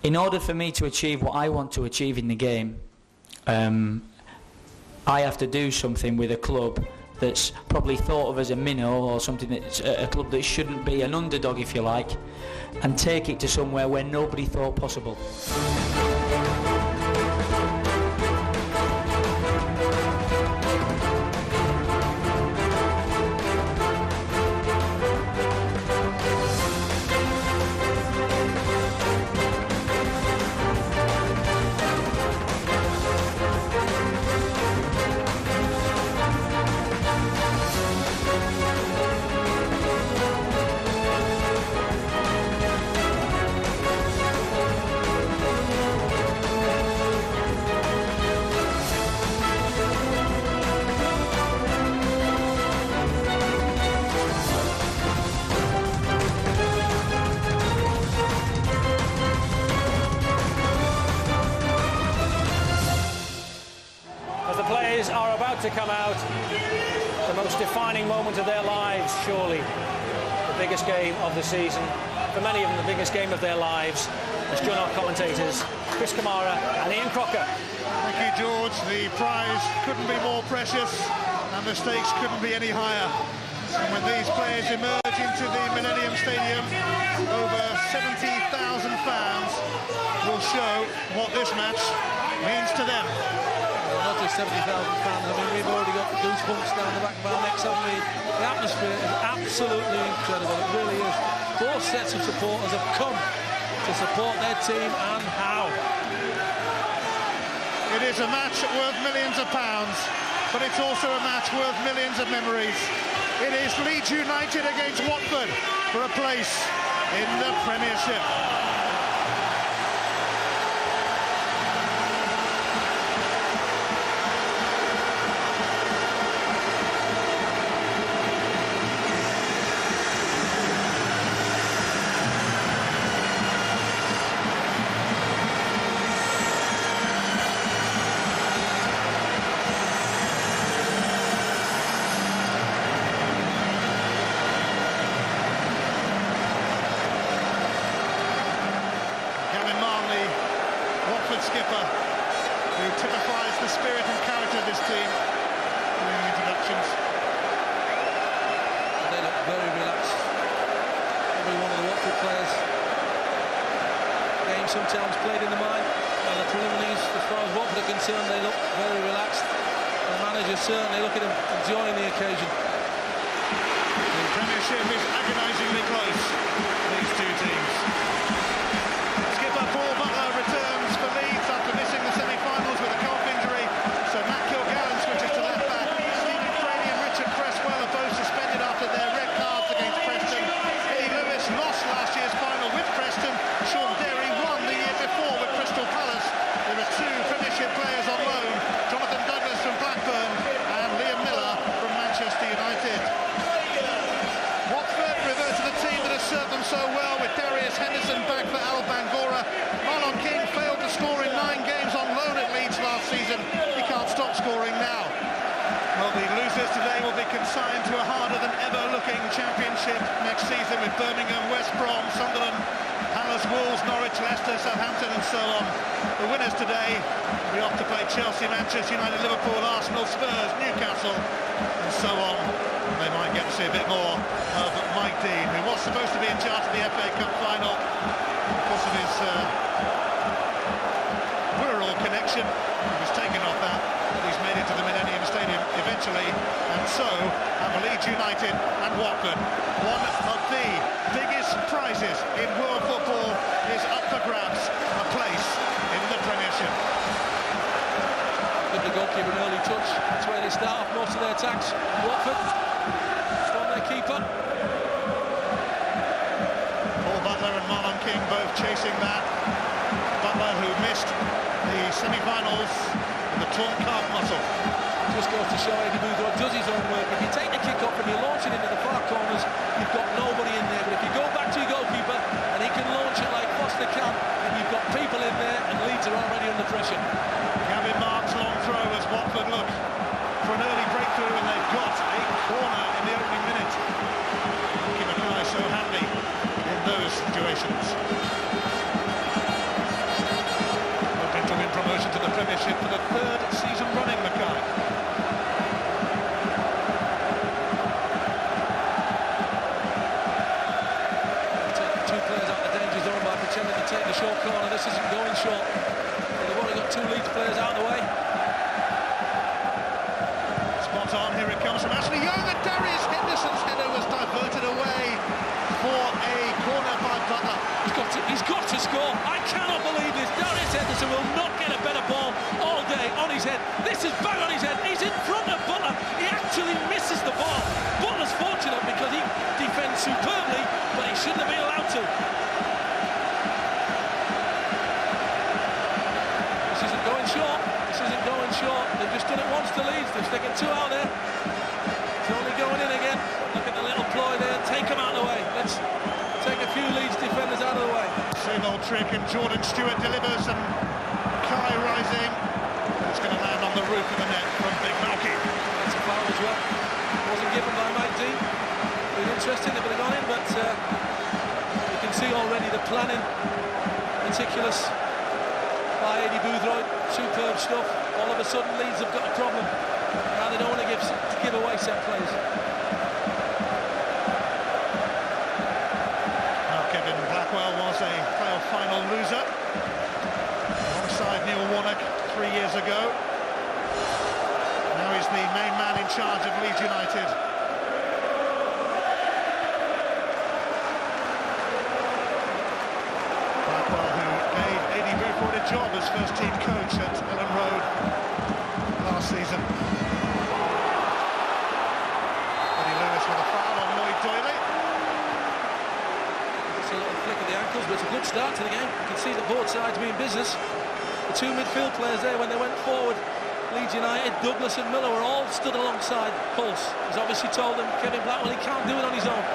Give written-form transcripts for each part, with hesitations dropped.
in order for me to achieve what I want to achieve in the game, I have to do something with a club that's probably thought of as a minnow, or something that's a club that shouldn't be, an underdog if you like, and take it to somewhere where nobody thought possible. Are about to come out, the most defining moment of their lives, surely the biggest game of the season, for many of them the biggest game of their lives, as join our commentators Chris Kamara and Ian Crocker. Thank you, George. The prize couldn't be more precious and the stakes couldn't be any higher. And when these players emerge into the Millennium Stadium, over 70,000 fans will show what this match means to them. Not just 70,000 fans, I mean, we've already got the goosebumps down the back of our necks, haven't we? The atmosphere is absolutely incredible, it really is. Both sets of supporters have come to support their team, and how. It is a match worth millions of pounds, but it's also a match worth millions of memories. It is Leeds United against Watford for a place in the Premiership. Skipper, who typifies the spirit and character of this team during the introductions. They look very relaxed. Every one of the Watford players. Game sometimes played in the mind, and the preliminaries, as far as Watford are concerned, they look very relaxed. The manager certainly, look at him enjoying the occasion. The Premiership is agonisingly close, these two teams. Skipper Paul Butler returns for Leeds after missing the semi-finals with a calf injury. So Matt Kilgallen switches to left back. Stephen Craney and Richard Cresswell are both suspended after their red cards against Preston. Eddie Lewis lost last year's final with Preston. Sean Derry won the year before with Crystal Palace. There are two Premiership players on loan, Jonathan Douglas from Blackburn and Liam Miller from Manchester United. Watford revert to the team that has served them so well, with Darius Henderson back for Al Bangora. Marlon King failed to score in 9 games on loan at Leeds last season. He can't stop scoring now. Well, the losers today will be consigned to a harder-than-ever-looking championship next season, with Birmingham, West Brom, Sunderland, Palace, Wolves, Norwich, Leicester, Southampton and so on. The winners today will be off to play Chelsea, Manchester United, Liverpool, Arsenal, Spurs, Newcastle and so on. They might get to see a bit more of Mike Dean, who was supposed to be in charge of the FA Cup final because of his Wirral connection. He was taken off that, but he's made it to the Millennium Stadium eventually, and so have Leeds United and Watford. One of the biggest prizes in world football is up for grabs, a place in the Premiership. Give the goalkeeper an early touch. That's where they start off most of their attacks. Watford from their keeper. Paul Butler and Marlon King both chasing that. Butler, who missed the semi-finals with a torn calf muscle. Just goes to show Eddie Boothroyd does his own work. If you take the kick off and you launch it into the far corners, you've got nobody in there. But if you go back to your goalkeeper and he can launch it like Foster can, then you've got people in there, and Leeds are already under pressure. Gavin Mark's long throw as Watford look for an early breakthrough, and they've got a corner in the opening minute. Keep an eye so handy in those situations. Same old trick, and Jordan Stewart delivers, and Kai rising. It's going to land on the roof of the net from Big Malky. That's a foul as well. Wasn't given by Mike Dean. Been interesting if it had gone in, but you can see already the planning, meticulous by Eddie Boothroyd. Superb stuff. All of a sudden, Leeds have got a problem. Now they don't want to give away set plays. Blackwell was a playoff final loser alongside Neil Warnock 3 years ago. Now he's the main man in charge of Leeds United. Blackwell, who gave Eddie Boothroyd a job as first team coach at Ellen Road last season. Eddie Lewis with a foul on Lloyd Doyley. A little flick of the ankles, but it's a good start to the game. You can see that both sides mean business. The two midfield players there, when they went forward, Leeds United, Douglas and Miller were all stood alongside Pulse. He's obviously told them, Kevin Blackwell, he can't do it on his own.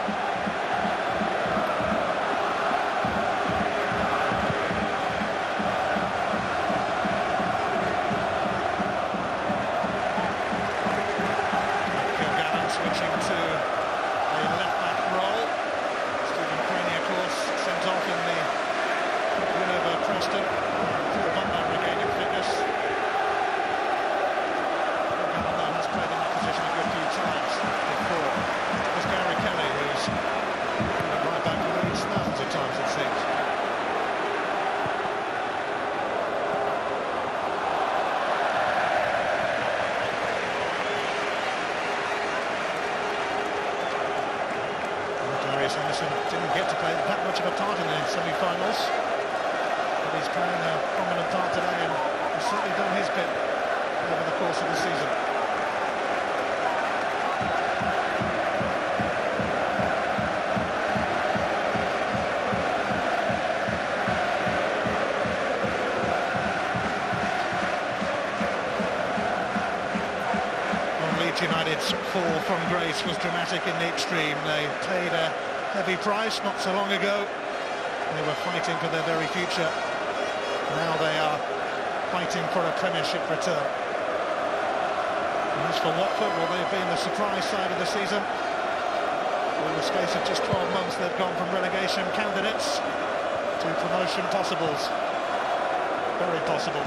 Kilgannon switching to a left-back role. Stephen Craney, of course, sent off in the win over Preston. Paul Butler regaining fitness. Kilgannon, though, has played in that position a good few times before. There's Gary Kelly, who's right back to Leeds thousands of times, it seems. Henderson didn't get to play that much of a part in the semi-finals, but he's playing a prominent part today, and he's certainly done his bit over the course of the season. Leeds United's fall from grace was dramatic in the extreme. They paid a heavy price not so long ago. They were fighting for their very future. Now they are fighting for a Premiership return. And as for Watford, well, they've been the surprise side of the season. In the space of just 12 months, they've gone from relegation candidates to promotion possibles. Very possible.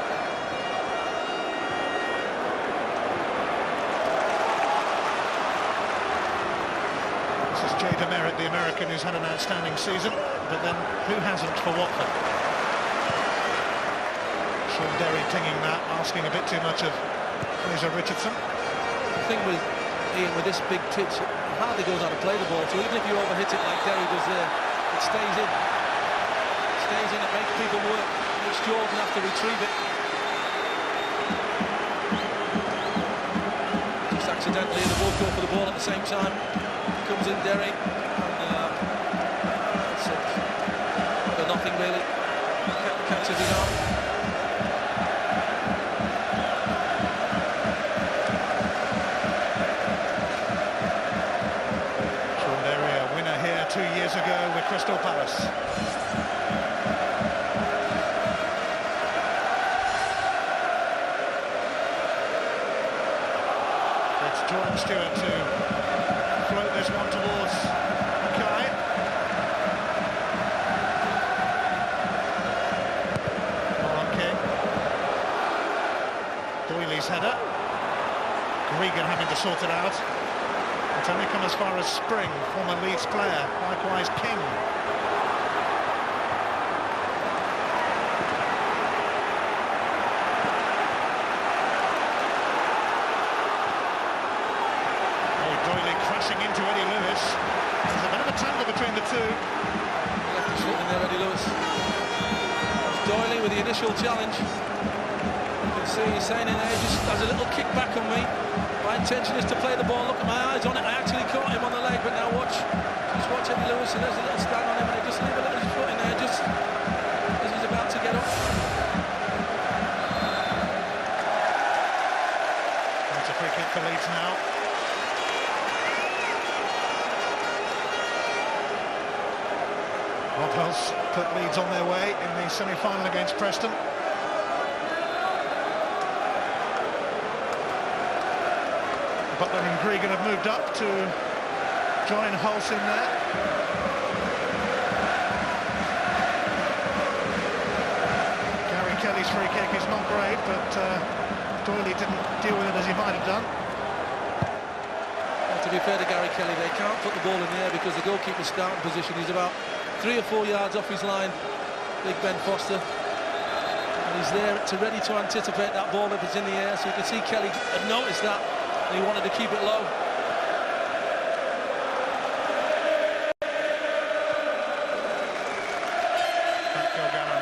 Jay Demerit, the American, who's had an outstanding season, but then who hasn't for Watford? Sean Derry pinging that, asking a bit too much of Fraser Richardson. The thing with Ian, with this big pitch, it hardly goes out to play the ball, so even if you overhit it like Derry does there, it stays in. It stays in, it makes people work. It makes Jordan have to retrieve it. Just accidentally, they both go for the ball at the same time. Comes in Derry, and that's it. But nothing really. Catches it on. Sean Derry, a winner here 2 years ago with Crystal Palace. It's Jordan Stewart to float this one towards Mackay. Marlon King. Doyley's header. Gregan having to sort it out. It's only come as far as Spring, former Leeds player. Likewise King. Crashing into Eddie Lewis. There's a bit of a tangle between the two. Left his foot in there, Eddie Lewis. Doyley with the initial challenge. You can see he's saying in there, just has a little kick back on me. My intention is to play the ball. Look at my eyes on it. I actually caught him on the leg, but now watch. Just watch Eddie Lewis, and there's a little stand on him, and he just leave a little foot in there, just as he's about to get up. That's a free kick for Leeds now. Rodwell's put Leeds on their way in the semi-final against Preston. Butler and Gregan have moved up to join Hulse in there. Gary Kelly's free kick is not great, but Doyley didn't deal with it as he might have done. Well, to be fair to Gary Kelly, they can't put the ball in the air because the goalkeeper's starting position is about 3 or 4 yards off his line, big Ben Foster. And he's there ready to anticipate that ball if it's in the air, so you can see Kelly had noticed that and he wanted to keep it low.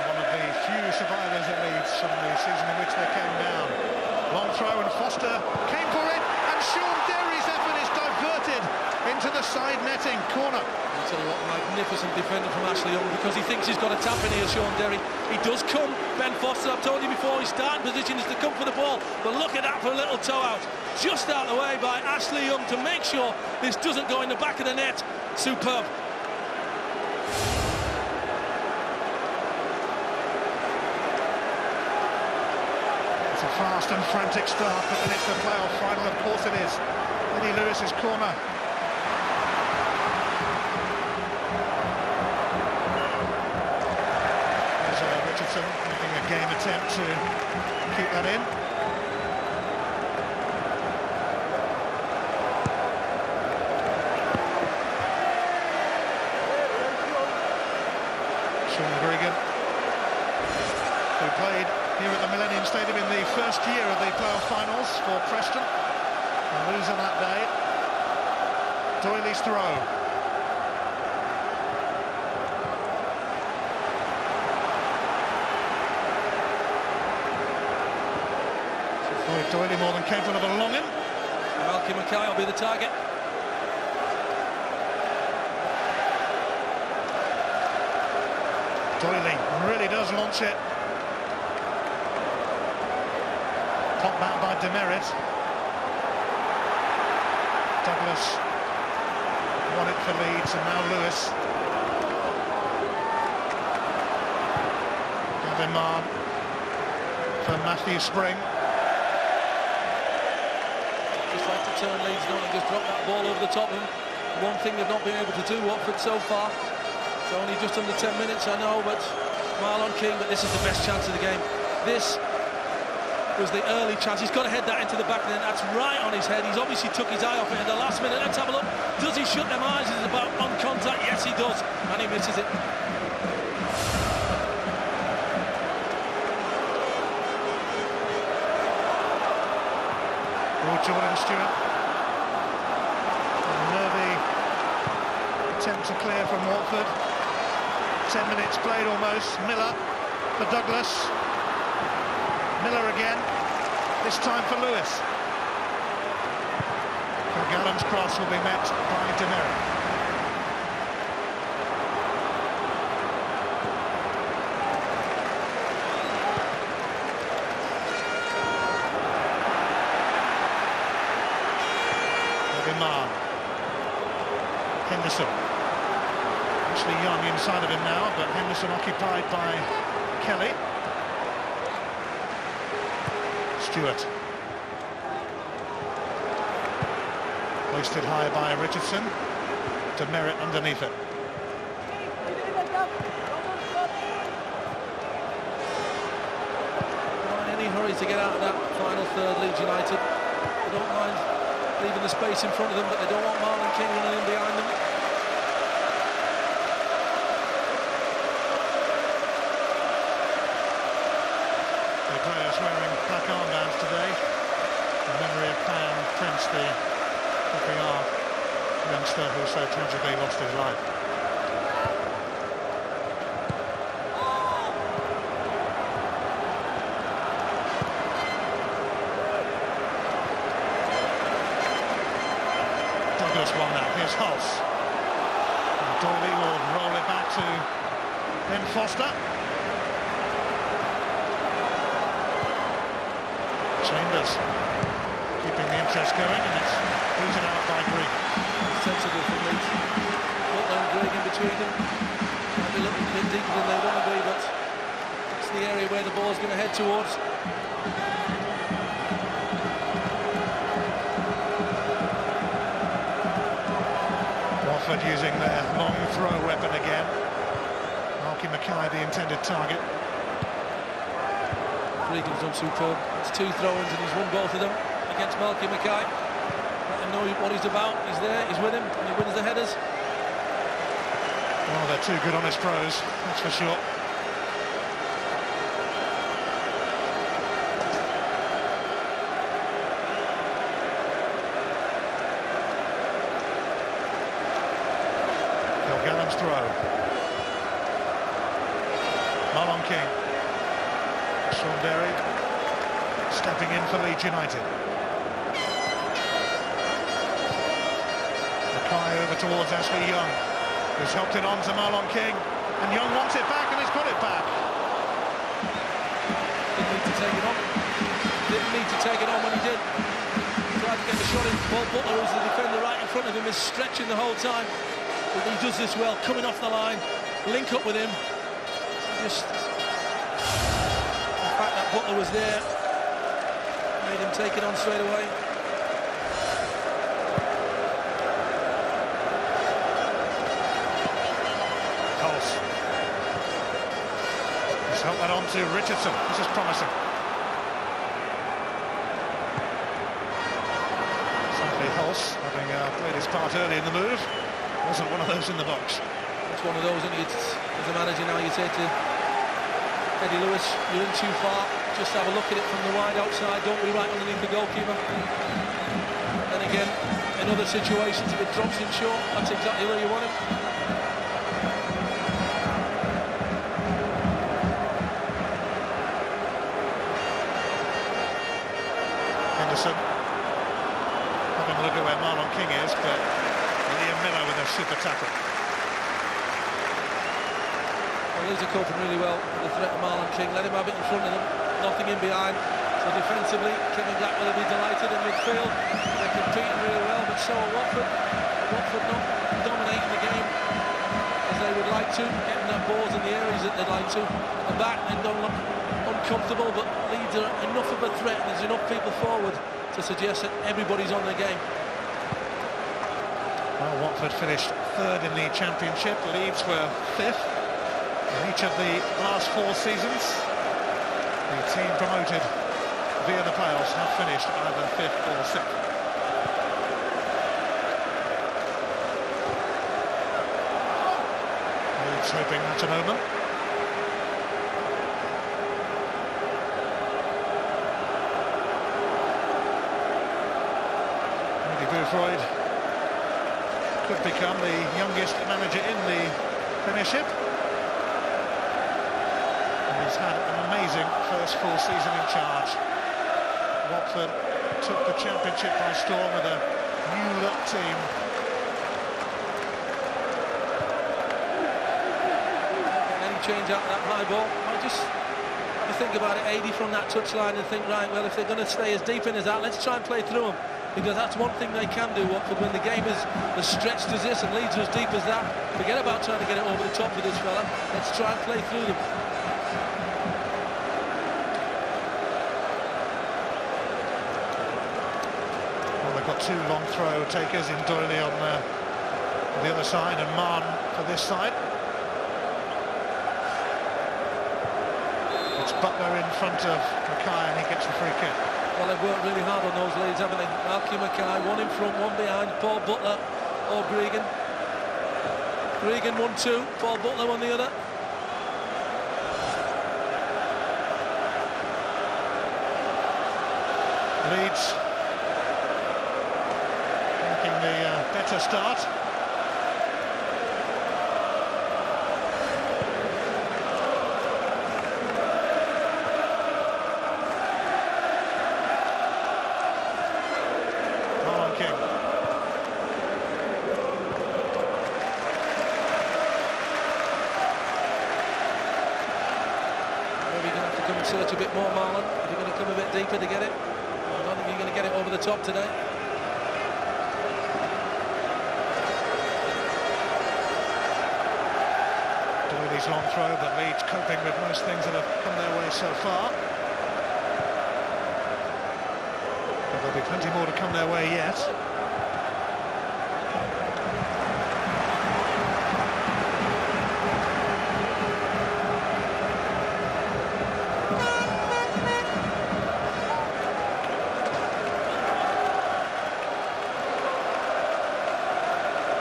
One of the few survivors at Leeds from the season in which they came down. Long throw and Foster came for it, and Sean Derry's effort is diverted into the side netting corner. It's a magnificent defender from Ashley Young because he thinks he's got a tap in here, Sean Derry. He does come, Ben Foster, I've told you before, his starting position is to come for the ball, but look at that for a little toe out. Just out of the way by Ashley Young to make sure this doesn't go in the back of the net. Superb. It's a fast and frantic start, but then it's the playoff final, of course it is. Eddie Lewis's corner. Richardson making a game attempt to keep that in. Sean Gregan, who played here at the Millennium Stadium in the first year of the playoff finals for Preston. A loser that day. Doyley's throw. Doyley more than capable of a long in. Malky Mackay will be the target. Doyley really does launch it. Top back by Demerit. Douglas won it for Leeds, and now Lewis. Gavin Marr for Matthew Spring. Just like to turn Leeds down and just drop that ball over the top of them. One thing they've not been able to do, Watford, so far. It's only just under 10 minutes, I know, but Marlon King, but this is the best chance of the game. This was the early chance. He's got to head that into the back of the net. That's right on his head. He's obviously took his eye off it at the last minute. Let's have a look. Does he shut them eyes? Is it about on contact? Yes, he does. And he misses it. Jordan Stewart. A nervy attempt to clear from Watford. 10 minutes played almost. Miller for Douglas. Miller again. This time for Lewis. Gallant's cross will be met by Demerit. Henderson. Actually Young inside of him now, but Henderson occupied by Kelly. Stewart. Hoisted high by Richardson. Demerit underneath it. Not in any hurry to get out of that final third, Leeds United. They don't mind leaving the space in front of them, but they don't want Marlon King running in behind them. The players wearing black armbands today in memory of Pam Prince, the PPR youngster who so tragically lost his life. Douglas won that. Here's Hulse. And Doyley will roll it back to Ben Foster. Chambers keeping the interest going, and it's booted out by Green. Sensible for Leeds. Butler and Green in between them. Might be looking deeper than they want to be, but it's the area where the ball's going to head towards. Watford using their long throw weapon again. Marky Mackay, the intended target. Regan's done superb. It's 2 throw-ins and he's won both of them against Marky Mackay. Let him know what he's about. He's there, he's with him, and he wins the headers. Oh, they're 2 good honest pros, that's for sure. Gallum's throw. Marlon King. Sean Derry stepping in for Leeds United. Mackay over towards Ashley Young, who's helped it on to Marlon King, and Young wants it back and he's got it back. Didn't need to take it on. Didn't need to take it on when he did. Tried to get the shot in. Paul Butler, who's the defender right in front of him, is stretching the whole time. But he does this well, coming off the line, link up with him. Just the fact that Butler was there made him take it on straight away. Coles. He's helped that on to Richardson. This is promising. Sadly, Hulse, having played his part early in the move, wasn't one of those in the box. It's one of those, and as a manager now, you say to Eddie Lewis, you're in too far, just have a look at it from the wide outside, don't be right underneath the goalkeeper. Then again, in other situations, if it drops in short, that's exactly where you want him. Henderson having a look at where Marlon King is, but Liam Miller with a super tackle. Well, Leeds are coping really well with the threat of Marlon King. Let him have it in front of them, nothing in behind. So defensively, Kevin Black will be delighted. In midfield, they're competing really well, but so are Watford. Watford not dominating the game as they would like to, getting their balls in the areas that they'd like to. The back, they don't look uncomfortable, but Leeds are enough of a threat, and there's enough people forward to suggest that everybody's on their game. Well, Watford finished 3rd in the Championship. Leeds were 5th in each of the last 4 seasons. The team promoted via the playoffs have finished either 5th or 6th. Leeds hoping that's an omen. Andy Boothroyd could become the youngest manager in the Premiership. And he's had an amazing first full season in charge. Watford took the Championship by storm with a new-look team. Any change out of that high ball? I just have to think about it, 80 from that touchline, and think, right, well, if they're going to stay as deep in as that, let's try and play through them. Because that's one thing they can do, Watford, when the game is as stretched as this and Leeds as deep as that. Forget about trying to get it over the top with this fella. Let's try and play through them. Well, they've got 2 long throw takers in Doyley on the other side and Mann for this side. It's Butler in front of Mackay and he gets the free kick. Well, they've worked really hard on those leads, haven't they? Marky Mackay, one in front, one behind. Paul Butler or Gregan. Gregan 1-2, Paul Butler on the other. Leeds making the better start. Search a bit more, Marlon. If you're going to come a bit deeper to get it, I don't think you're going to get it over the top today. Doyle Kelly's long throw, but Leeds coping with most things that have come their way so far. But there'll be plenty more to come their way yet.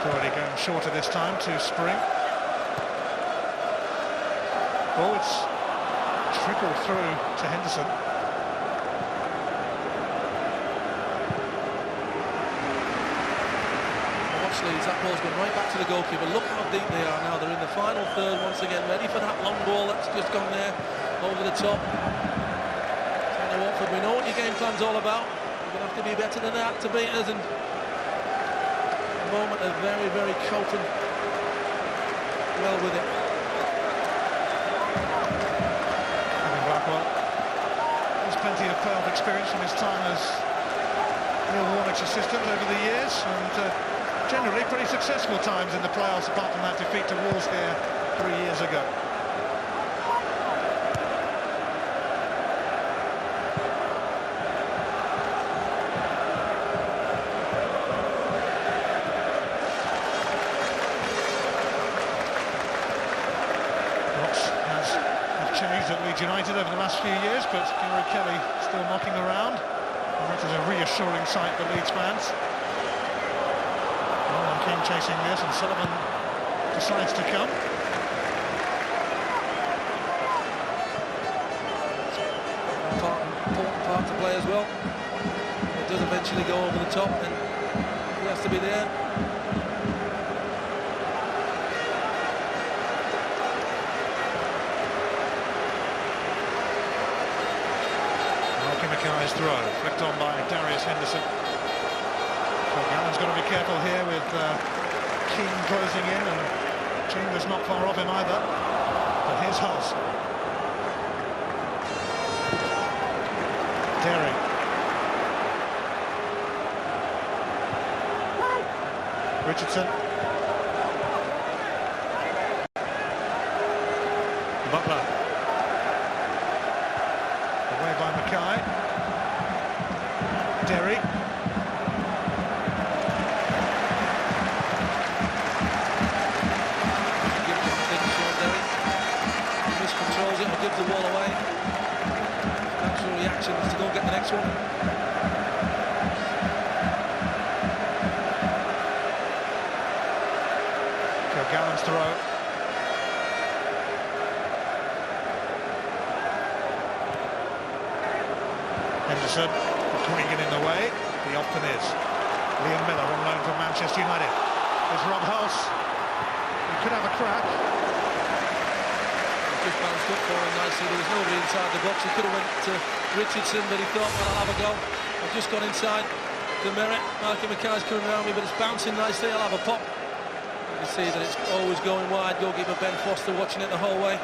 Already going shorter this time to Spring. Oh, it's trickled through to Henderson. Watch Leeds, that ball's gone right back to the goalkeeper. Look how deep they are now. They're in the final third once again, ready for that long ball that's just gone there over the top. So Watford, we know what your game plan's all about. You're going to have to be better than that to beat us, and a moment of very, very coping well with it. There's plenty of playoff experience from his time as Neil Warnock's assistant over the years, and generally pretty successful times in the playoffs, apart from that defeat to Wolves here 3 years ago. Changed at Leeds United over the last few years, but Gary Kelly still knocking around, and that is a reassuring sight for Leeds fans. Marlon King chasing this, and Sullivan decides to come. Important part to play as well. It does eventually go over the top, and he has to be there. Mackay's throw, flicked on by Darius Henderson. So Gallen's got to be careful here with King closing in, and Chambers not far off him either. But here's Hulse. Derry. Richardson. Butler. Away by Mackay. Derry. Miscontrols it or gives the ball away. Natural reaction is to go and get the next one. Gallen's throw. Henderson. Cregan in the way, he often is. Liam Miller on loan from Manchester United. There's Rob Hulse. He could have a crack. Just bounced up for him nicely. There was nobody inside the box. He could have went to Richardson, but he thought, well, I'll have a go. I've just gone inside the Merritt. Marky Mackay's coming around me, but it's bouncing nicely. I'll have a pop. You can see that it's always going wide. Goalkeeper Ben Foster watching it the whole way.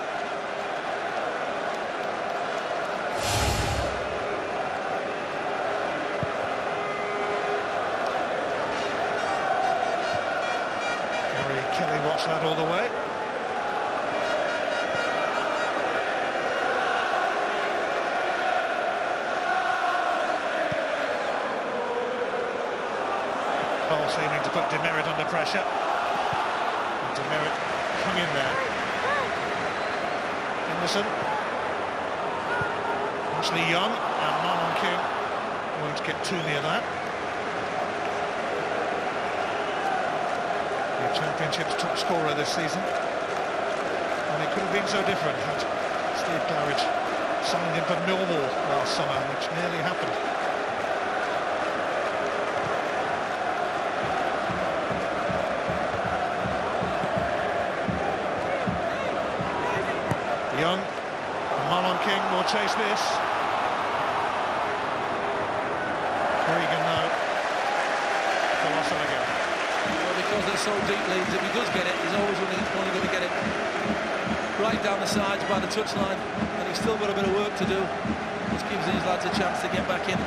Kelly watched that all the way. Paul seeming to put Demerit under pressure. And Demerit hung in there. Henderson. Ashley Young and Marlon King won't get too near that. The Championship's top scorer this season, and it could have been so different had Steve Claridge signed him for Millwall last summer, which nearly happened. Young and Marlon King will chase this. Cregan though, colossal again. Because they're so deep, Leeds, if he does get it, he's always only going to get it right down the sides by the touchline, and he's still got a bit of work to do, which gives these lads a chance to get back in.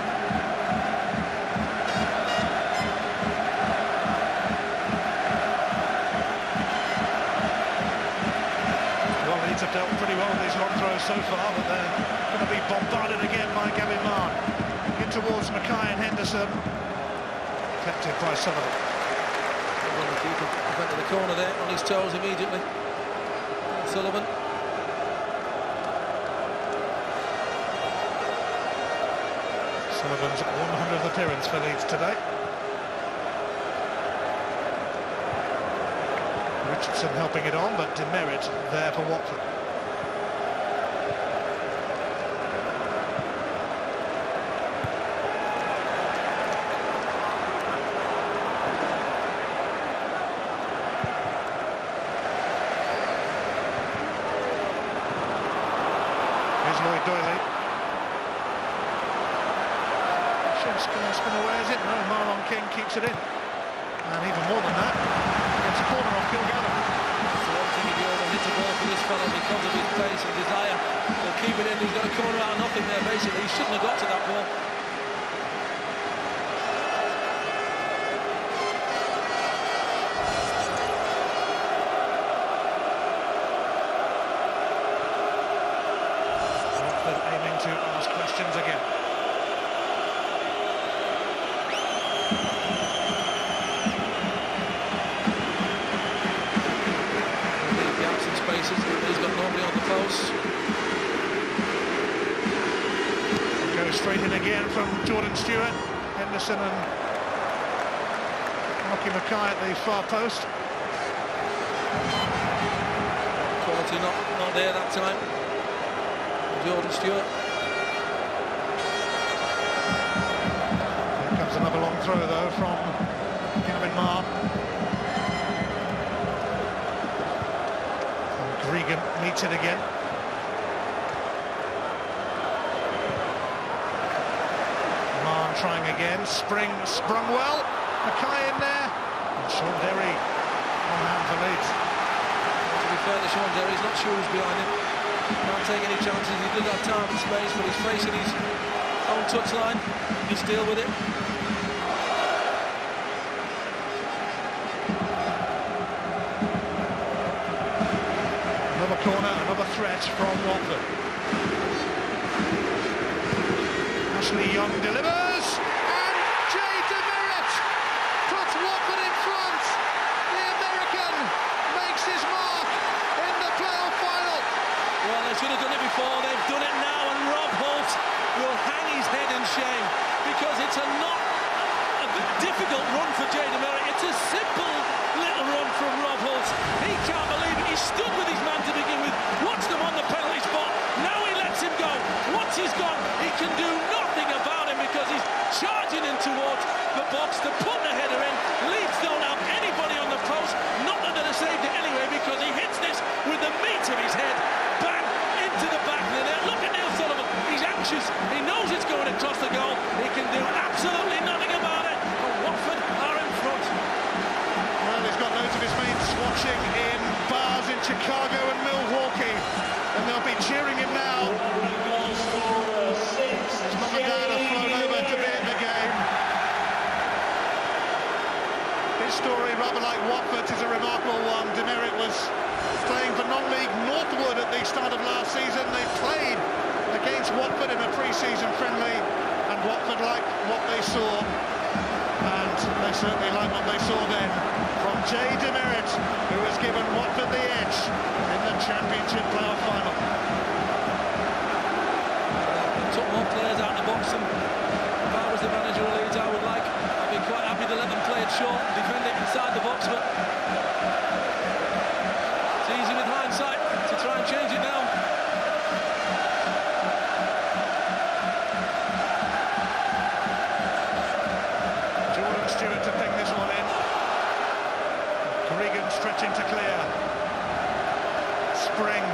pretty well with these long throws so far, but they're going to be bombarded again by Gavin Marr. In towards Mackay and Henderson. Collected by Sullivan. The keeper went to the corner there, on his toes immediately. Sullivan. Sullivan's 100th appearance for Leeds today. Richardson helping it on, but demerit there for Watford. Spin away, is it? No, Marlon King keeps it in. And even more than that, gets a corner off Gilgallen. That's the one thing, if you ever hit a ball for this fellow because of his pace and desire, he'll keep it in. He's got a corner out of nothing there, basically. He shouldn't have got to that ball. Watford aiming to ask questions again. He's got nobody on the post. Goes straight in again from Jordan Stewart. Henderson and Rocky Mackay at the far post. Quality not there that time. Jordan Stewart. Here comes another long throw though from Gavin Marr. Regan meets it again. Marr trying again. Sprung well. Mackay in there. And Sean Derry on hand for Leeds. To be fair to Sean Derry, he's not sure who's behind him. Can't take any chances. He does have time and space, but he's facing his own touchline. He's still with it. Another corner, another threat from Watford. Ashley Young delivers, and Jay DeMerit puts Watford in front. The American makes his mark in the playoff final. Well, they should have done it before. They've done it now, and Rob Holt will hang his head in shame because it's a difficult run for Jay DeMerit. It's a simple little run from Rob Holt. He can't believe it. He stood with his man to begin with, watched him on the penalty spot. Now he lets him go. Once he's gone, he can do nothing about him because he's charging in towards the box to put the header in. Leeds don't have anybody on the post. Not that they'd have saved it anyway because he hits this with the meat of his head. Bang! Into the back of the net. Look at Neil Sullivan. He's anxious. He knows it's going across the goal. He can do absolutely nothing about it. But Watford are in front. Well, he's got loads of his mates watching in bars in Chicago and Milwaukee, and they'll be cheering him now. His mum and dad have flown over to be in the game. His story, rather like Watford's, is a remarkable one. DeMerit was playing for non-league Northwood at the start of last season. They played against Watford in a pre-season friendly, and Watford liked what they saw, and they certainly liked what they saw then from Jay DeMerit, who has given Watford the edge in the Championship playoff final. Took more players out of the box, and if I was the manager of Leeds, I'd be quite happy to let them play it short, defend it inside the box, but it's easy with hindsight to try and change it now. Jordan Stewart to ping this one in. Regan stretching to clear. Spring.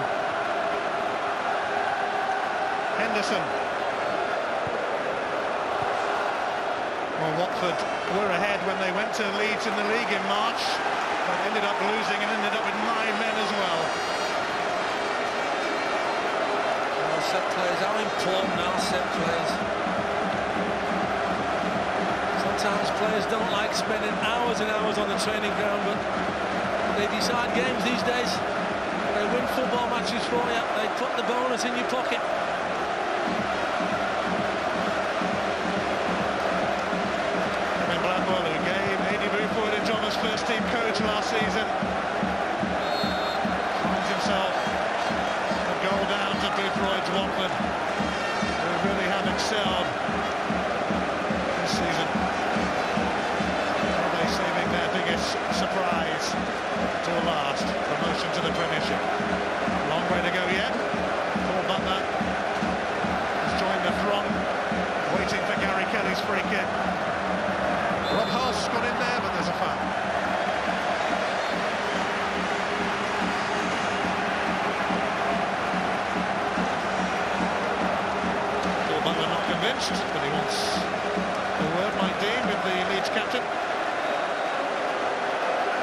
Henderson. Well, Watford were ahead when they went to Leeds in the league in March, but ended up losing and ended up with 9 men as well. Set plays, how important are set plays? Sometimes players don't like spending hours and hours on the training ground, but they decide games these days. They win football matches for you. They put the bonus in your pocket. Kevin Blackwell, who gave Eddie Boothroyd a job as first-team coach last season, finds himself a goal down to Boothroyd's Watford, who really have excelled this season. Are they saving their biggest surprise till last? Promotion to the Premiership. Long way to go yet. Paul Butler has joined the throng, waiting for Gary Kelly's free kick. Rob Hulse got in there, but there's a foul. Paul Butler not convinced, but he wants a word, Mike Dean, with the Leeds captain.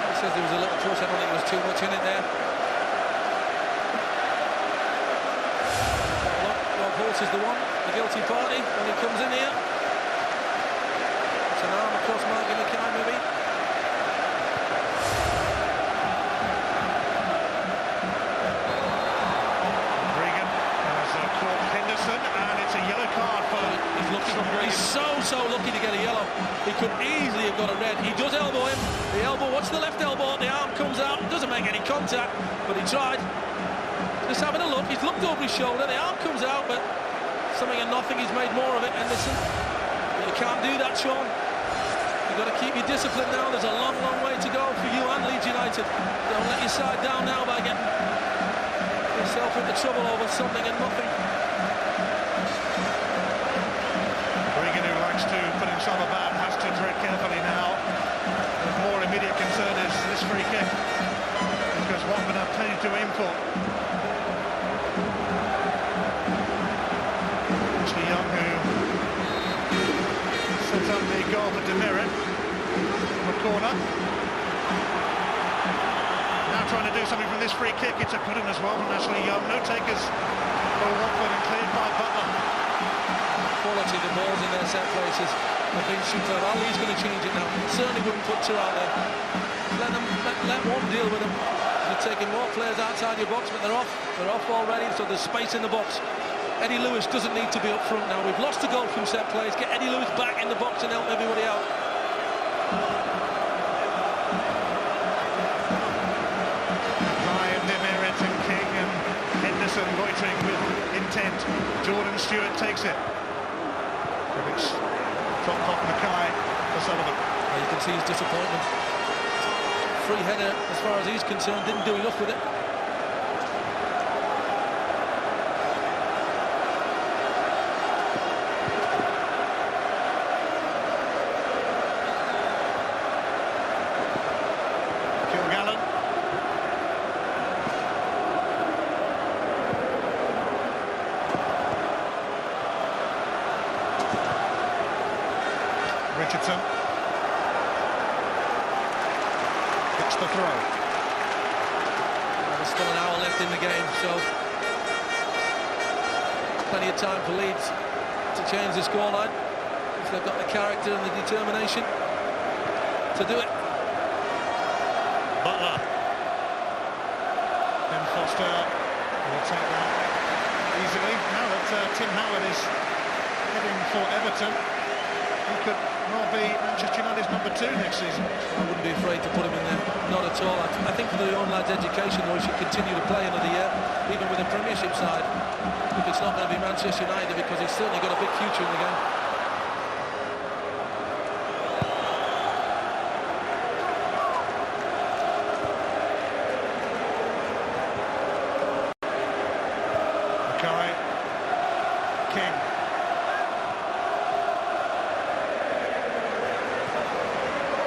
He says there was a little push. I don't think there was too much in it there. Rob Hulse is the one, the guilty party, when he comes in here. It's an arm across Marky Mackay, maybe. Regan has caught Henderson, and it's a yellow card for He's lucky. He's so lucky to get a yellow. He could easily have got a red. He does elbow him. The elbow, watch the left elbow, the arm comes out. It doesn't make any contact, but he tried. Just having a look, he's looked over his shoulder, the arm comes out, but something and nothing, he's made more of it, Henderson. You can't do that, Sean. You've got to keep your discipline now. There's a long way to go for you and Leeds United. Don't let your side down now by getting yourself into trouble over something and nothing. Regan, who likes to put himself about, has to tread carefully now. The more immediate concern is this free kick, because Watford have plenty to aim for. Ashley Young, who sets up the goal for Demerit from a corner. Now trying to do something from this free kick. It's a good one as well from Ashley Young. No takers for Watford, and cleared by Butler. Quality, the balls in their set places have been superb. Ali's going to change it now. Certainly wouldn't put two out there. Let one deal with them. You're taking more players outside your box, but they're off. They're off already, so there's space in the box. Eddie Lewis doesn't need to be up front now. We've lost a goal from set plays. Get Eddie Lewis back in the box and help everybody out. Ryan, Demerit and King and Henderson loitering with intent. Jordan Stewart takes it. It's dropped off Mackay for Sullivan. Well, you can see his disappointment. Free header, as far as he's concerned, didn't do enough with it. Kilgallen. Richardson. Gets the throw. There's still an hour left in the game, so plenty of time for Leeds to change the scoreline if they've got the character and the determination to do it. Butler. Ben Foster will take that easily. Now that Tim Howard is heading for Everton, he could well be Manchester United's number 2 next season. I wouldn't be afraid to put him in there, not at all. I think for the young lad's education, though, he should continue to play another year, even with the Premiership side, if it's not going to be Manchester United, because he's certainly got a big future in the game. Mackay. King.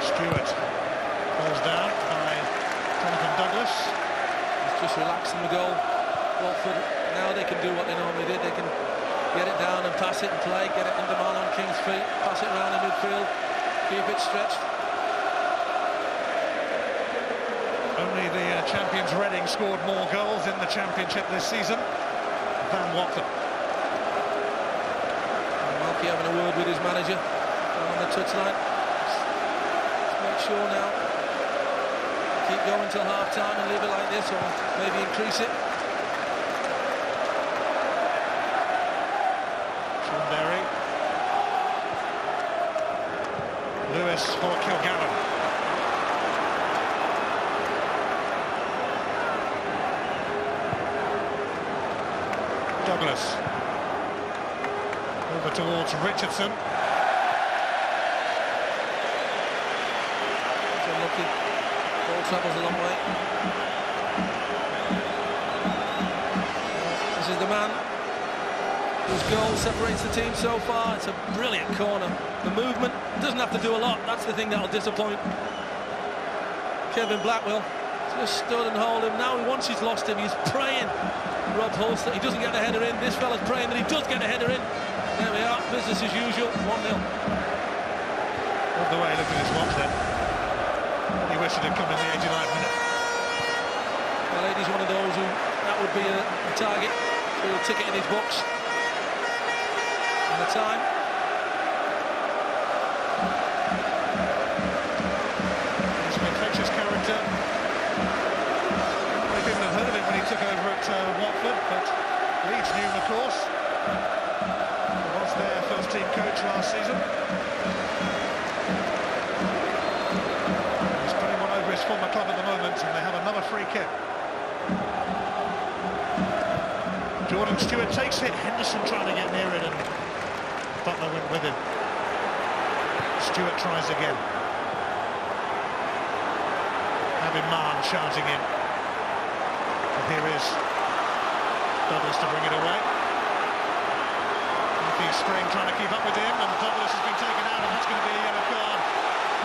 Stewart falls down by Jonathan Douglas. He's just relaxing the goal. Watford, now they can do what they normally did. They can get it down and pass it and play, get it under Marlon King's feet, pass it around the midfield, keep it stretched. Only the champions Reading scored more goals in the Championship this season than Watford. Markey having a word with his manager on the touchline. Let's make sure now. Keep going till half-time and leave it like this. it or maybe increase it. Sean Berry. Lewis for Kilgallen. Douglas. Over towards Richardson. It's unlucky. Ball travels a long way. This is the man whose goal separates the team so far. It's a brilliant corner. The movement doesn't have to do a lot. That's the thing that'll disappoint. Kevin Blackwell just stood and held him. Now, once he's lost him, he's praying, Rob Hulse, that he doesn't get the header in. This fella's praying that he does get the header in. There we are, business as usual, 1-0. All the way, look at his watch then. He wished it had come in the 89th minute. Well, he's one of those who, that would be a target for a ticket in his box. And the time. He's an infectious character. Many people have heard of him when he took over at Watford, but Leeds knew him, of course. He was their first-team coach last season. He's putting one over his former club at the moment, and they have another free kick. Jordan Stewart takes it. Henderson trying to get near it, and Butler went with him. Stewart tries again. Abin Marn charging in. And here is Douglas to bring it away. Matthew Spring trying to keep up with him, and Douglas has been taken out, and that's going to be a yellow card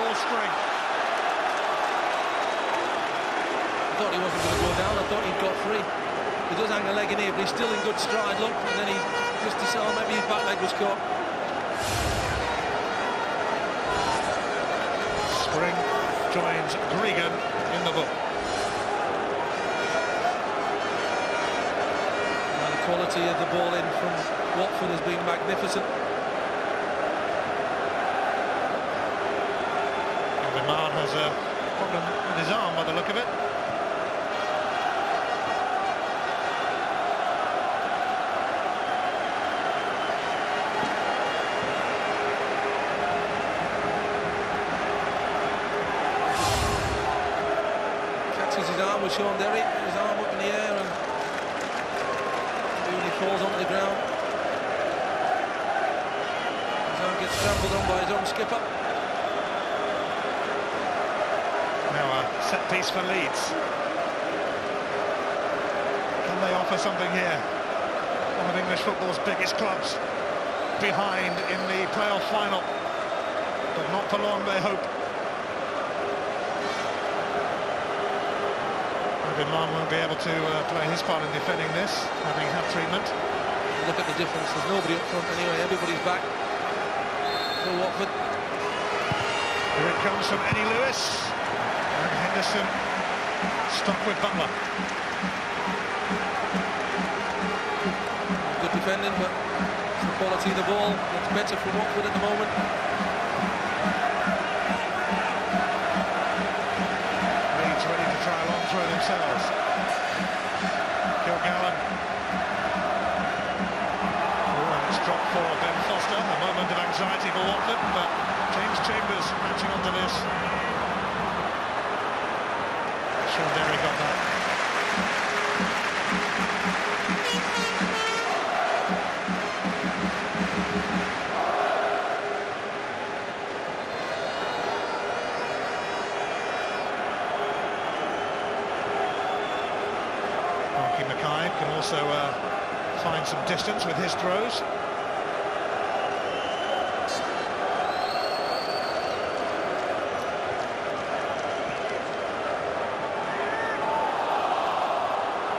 for Spring. I thought he wasn't going to go down. I thought he'd got free. He does hang a leg in here, but he's still in good stride, look. And then he just decided maybe his back leg was caught. Spring joins Gregan in the book. And the quality of the ball in from Watford has been magnificent. Abin Marn has a problem with his arm by the look of it. Catches his arm with Sean Derry, his arm up in the air, and he falls onto the ground. His arm gets trampled on by his own skipper. Now a set piece for Leeds. Can they offer something here? One of English football's biggest clubs behind in the playoff final, but not for long, they hope. Abin Marn won't be able to play his part in defending this, having had treatment. Look at the difference, there's nobody up front anyway, everybody's back for Watford. Here it comes from Eddie Lewis, and Henderson stuck with Butler. Good defending, but it's the quality of the ball that's better for Watford at the moment. Leeds ready to try a long throw themselves. Kilgallen. And it's dropped for Ben Foster. A moment of anxiety for Watford, but James Chambers matching onto this. Sean Derry got that. Mackay can also find some distance with his throws.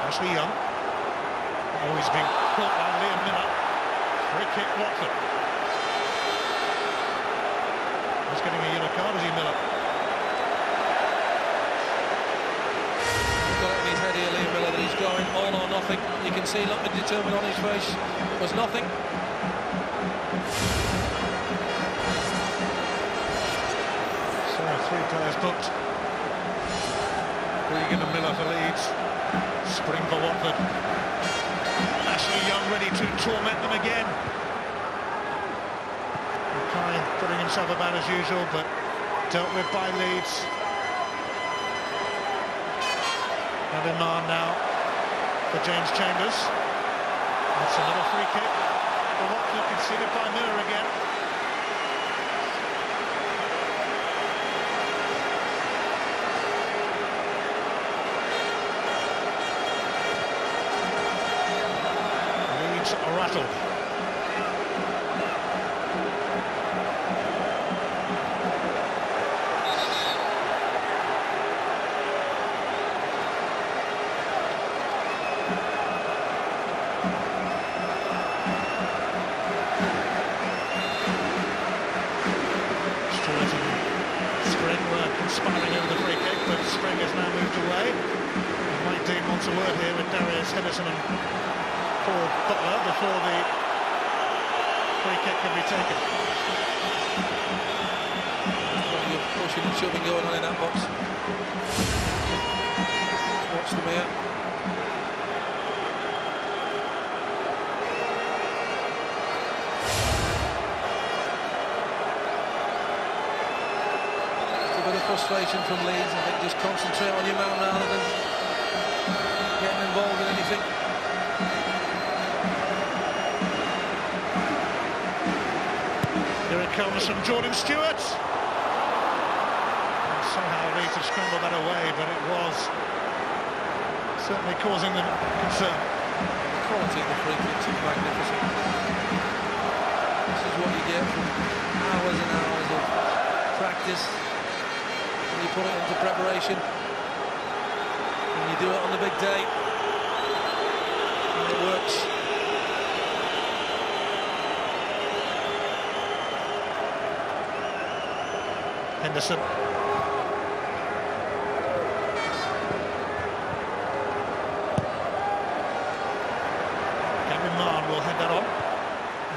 Ashley Young. Oh, he's been caught by Liam Miller. Free kick Watford. He's getting a yellow card, is he, Miller? His head here, Liam Miller, that he's going all or nothing. You can see, look, determined on his face. It was nothing. So 3 players booked. Gregan and Miller for Leeds. torment them again. Mackay putting himself about as usual, but dealt with by Leeds. And in man now for James Chambers. That's another free kick. The Watford conceded by Miller again. Leeds are rattled. Spiraling over the free kick, but Spring has now moved away. Mike Dean wants a word here with Darius Henderson and Paul Butler before the free kick can be taken. Plenty of pushing and shoving going on in that box. Watch them here. Frustration from Leeds. I think just concentrate on your man rather than getting involved in anything. Here it comes from Jordan Stewart. And somehow Leeds have scrambled that away, but it was certainly causing them concern. The quality of the free kicks is magnificent. This is what you get from hours and hours of practice. You put it into preparation and you do it on the big day and it works. Henderson. Gavin Marn will head that on.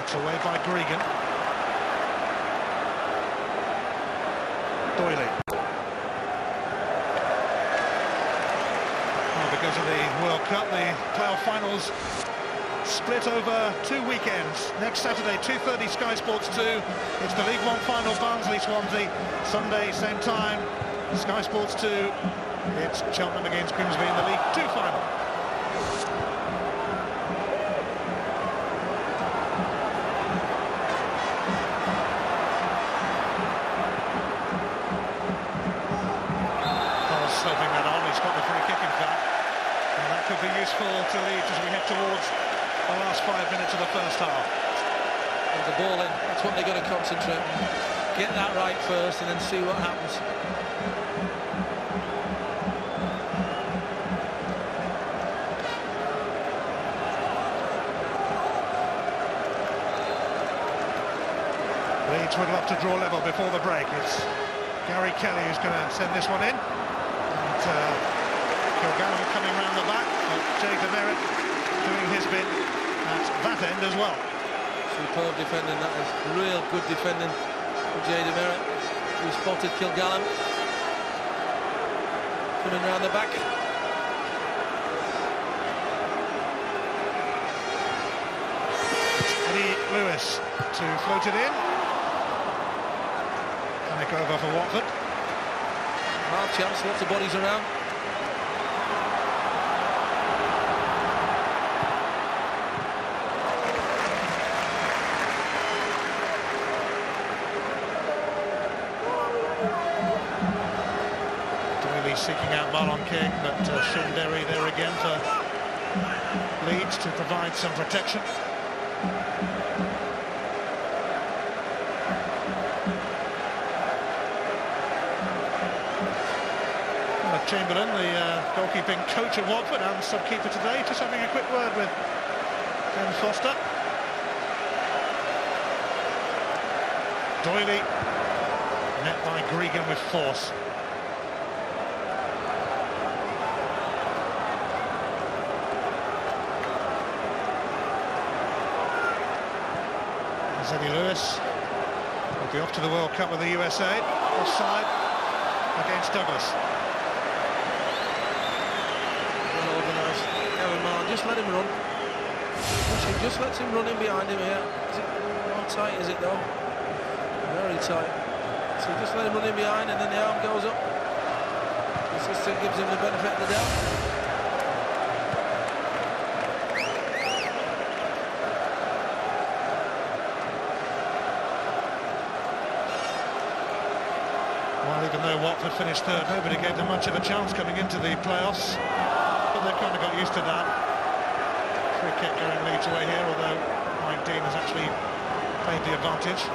It's away by Gregan. Doyley. Because of the World Cup, the playoff finals split over 2 weekends. Next Saturday, 2:30 Sky Sports 2. It's the League One final, Barnsley-Swansea. Sunday, same time, Sky Sports 2. It's Cheltenham against Grimsby in the League 2 final. Serving that on, he's got the free kick in fact. And that could be useful to Leeds as we head towards the last 5 minutes of the first half. And the ball in, that's what they've got to concentrate on. Get that right first and then see what happens. Leeds would love to draw level before the break. It's Gary Kelly who's going to send this one in. Kilgallen coming round the back, but Jay Demerit doing his bit at that end as well. Superb defending, that is real good defending from Jay Demerit, who spotted Kilgallen coming round the back. It's Eddie Lewis to float it in. Panic over for Watford. Half chance, lots of bodies around. Doyley seeking out Marlon King, but Shinderi there again for Leeds to provide some protection. Chamberlain, the goalkeeping coach at Watford and sub-keeper today, just having a quick word with James Foster. Doyley, met by Gregan with force. There's Eddie Lewis. Will be off to the World Cup with the USA. Offside against Douglas. Well organised. Gavin Marn, just let him run. He just lets him run in behind him here. How tight is it though? Very tight. So just let him run in behind and then the arm goes up. The assistant gives him the benefit of the doubt. Well, even though Watford finished third, nobody gave them much of a chance coming into the playoffs. But they've kind of got used to that. Free kick going Leeds away here, although Mike Dean has actually played the advantage.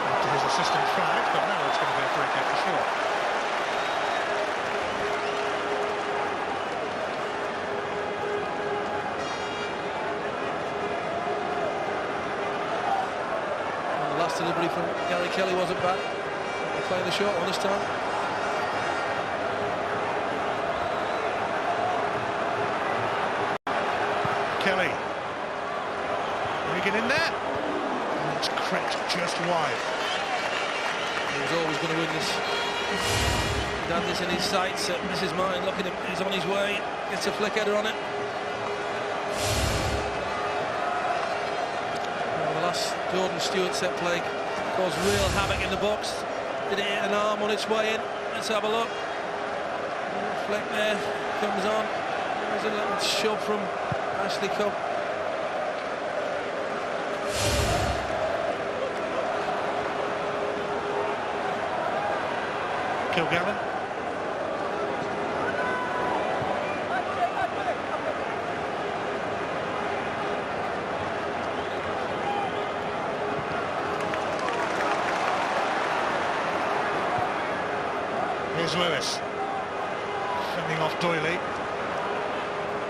After his assistant flagged, but now it's going to be a free kick for sure. And the last delivery from Gary Kelly wasn't bad. They're playing the short one this time. Kelly. Regan in there. And it's cracked just wide. He was always going to win this. He'd had this in his sights. This is mine. Look at him. He's on his way. Gets a flick header on it. Well, the last Jordan Stewart set play caused real havoc in the box. Did it hit an arm on its way in? Let's have a look. Flick there. Comes on. There's a little shove from Ashley Cobb. Kilgallen. Here's Lewis. Sending off Doyley.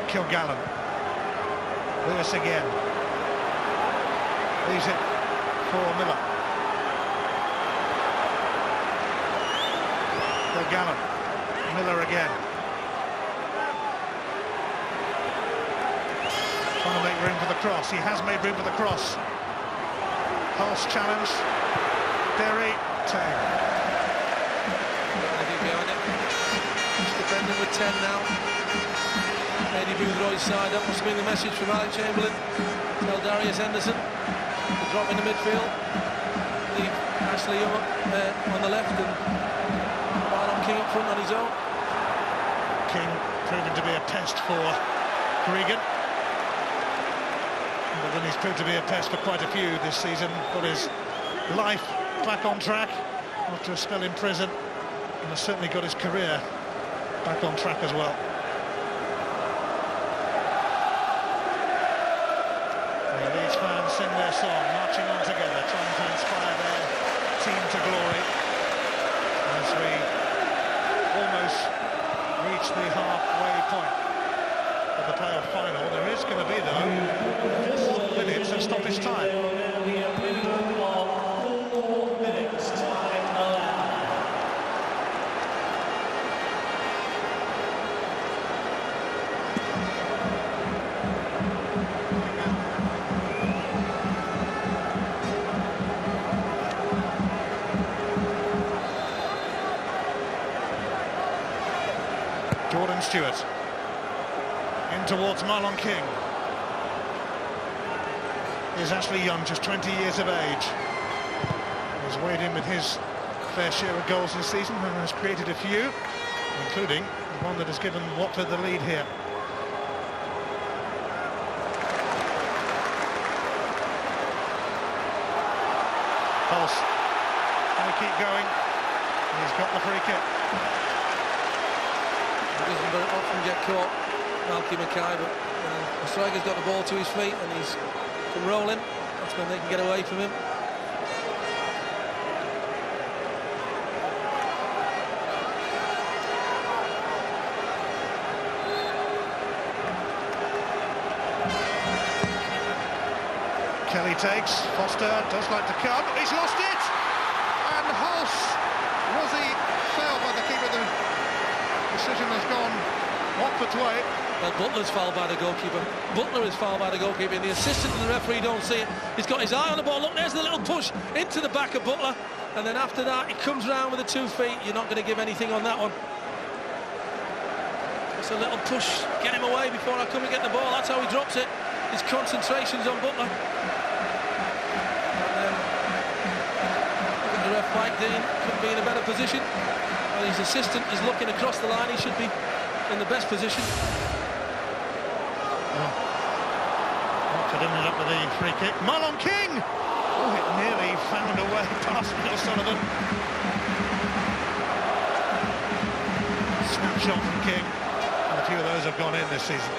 Kilgallen. Lewis again. Leaves it for Miller. Kilgallen. Miller again. Trying to make room for the cross. He has made room for the cross. Pulse challenge. Derry. Taylor. Behind it. Just defending with 10 now. Eddie Boothroyd's side. That must have been the message from Alex Chamberlain. Tell Darius Henderson to drop in the midfield. Leave Ashley Young on the left and Marlon King up front on his own. King proving to be a pest for Gregan. But then he's proved to be a pest for quite a few this season. Got his life back on track after a spell in prison, and has certainly got his career back on track as well. The Leeds fans sing their song, marching on together, trying to inspire their team to glory as we almost reach the halfway point of the playoff final. There is going to be, though, 4 minutes of stoppage time. Jordan Stewart in towards Marlon King. Here's Ashley Young, just 20 years of age. He's weighed in with his fair share of goals this season and has created a few, including the one that has given Watford the lead here. Pulse. Can he keep going? He's got the free kick. He doesn't very often get caught, Malky Mackay, but the striker's got the ball to his feet and he's can roll in. That's when they can get away from him. Kelly takes, Foster does like to come, he's lost it! And Hulse, was he failed by the keeper? The decision has gone Watford's way. Well, Butler's fouled by the goalkeeper. Butler is fouled by the goalkeeper. And the assistant and the referee don't see it. He's got his eye on the ball. Look, there's the little push into the back of Butler. And then after that, he comes round with the 2 feet. You're not going to give anything on that one. It's a little push, get him away before I come and get the ball. That's how he drops it. His concentration's on Butler. And then the ref Mike Dean couldn't be in a better position. And his assistant is looking across the line. He should be in the best position. Watford ended up with the free kick. Marlon King! Oh, it nearly found a way past Neil Sullivan. Snapshot from King. And a few of those have gone in this season.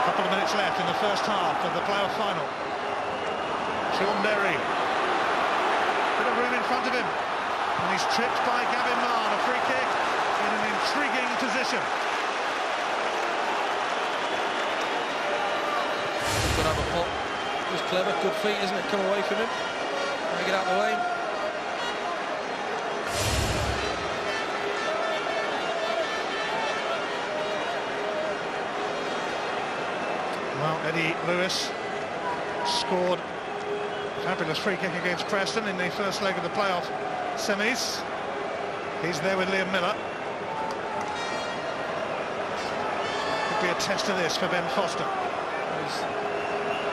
Couple of minutes left in the first half of the playoff final. Sean Derry. Bit of room in front of him. And he's tripped by Gavin Mann. A free kick in an intriguing position. He's got to have a pull. It was clever, good feet, isn't it? Come away from him. Let me get out of the way. Well, Eddie Lewis scored a fabulous free kick against Preston in the first leg of the playoff semis. He's there with Liam Miller. Could be a test of this for Ben Foster. He's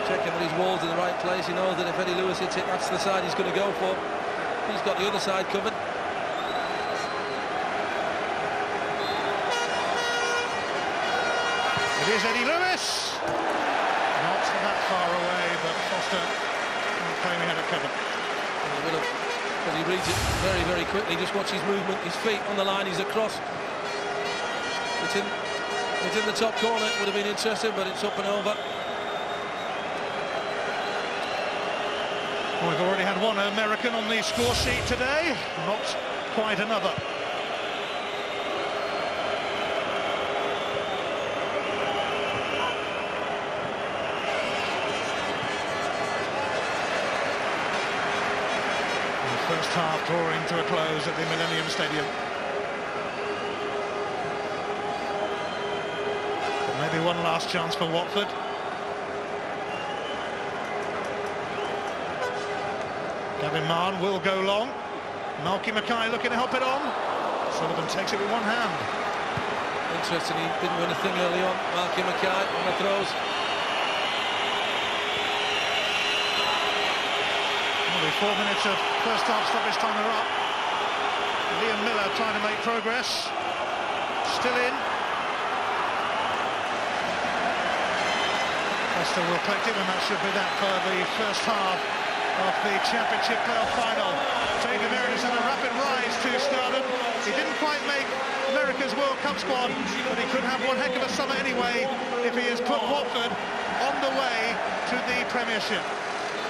checking that his wall's in the right place. He knows that if Eddie Lewis hits it, that's the side he's going to go for. He's got the other side covered. It is Eddie Lewis. Not that far away, but Foster claiming he had it covered. He will have, because he reads it very, very quickly. Just watch his movement, his feet on the line. He's across. It's in the top corner. It would have been interesting, but it's up and over. Well, we've already had one American on the score sheet today. Not quite another. First half drawing to a close at the Millennium Stadium. But maybe one last chance for Watford. Gavin Mann will go long. Malky Mackay looking to help it on. Sullivan takes it with one hand. Interesting, he didn't win a thing early on. Malky Mackay on the throws. 4 minutes of first half stoppage time are up. Liam Miller trying to make progress. Still in. Leicester will collect it, and that should be that for the first half of the Championship playoff final. Jay DeMeritt on a rapid rise to stardom. He didn't quite make America's World Cup squad, but he could have one heck of a summer anyway if he has put Watford on the way to the Premiership.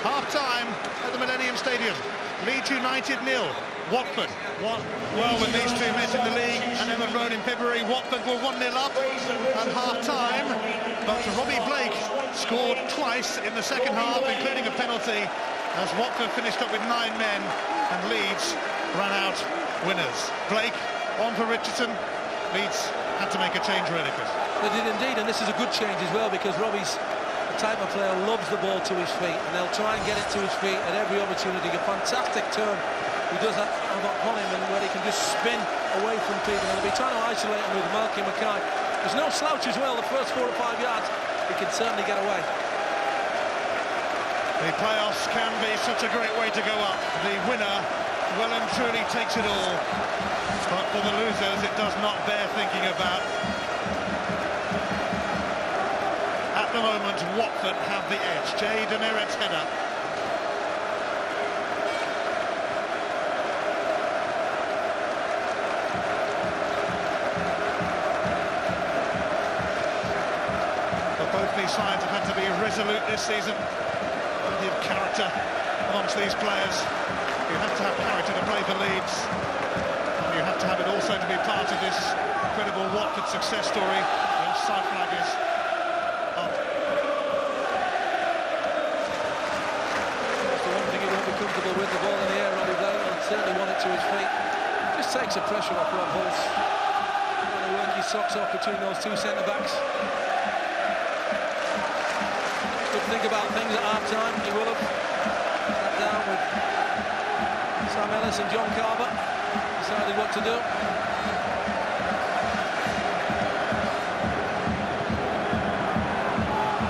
Half-time at the Millennium Stadium. Leeds United 0. Watford 1. Well, when these two met in the league and Emmett Road in February, Watford were 1-0 up at half-time. But Robbie Blake scored twice in the second half, including a penalty, as Watford finished up with 9 men and Leeds ran out winners. Blake on for Richardson. Leeds had to make a change really, Chris. They did indeed, and this is a good change as well, because Robbie's the type of player loves the ball to his feet, and they'll try and get it to his feet at every opportunity. A fantastic turn he does that on him, and where he can just spin away from people, and they'll be trying to isolate him with Malky Mackay. There's no slouch as well. The first 4 or 5 yards he can certainly get away. The playoffs can be such a great way to go up. The winner well and truly takes it all, but for the losers it does not bear thinking about. At the moment, Watford have the edge. Jay DeMeritt's header. But both these sides have had to be resolute this season. Plenty of character amongst these players. You have to have character to play for Leeds. And you have to have it also to be part of this incredible Watford success story. The offside flag is up. That's the one thing he won't be comfortable with, the ball in the air. Robbie Blake will certainly want it to his feet. Just takes the pressure off Rob Hulse. Trying to work his socks off between those two centre-backs. Could think about things at half-time. He will have sat down with Sam Ellis and John Carver. Decided what to do.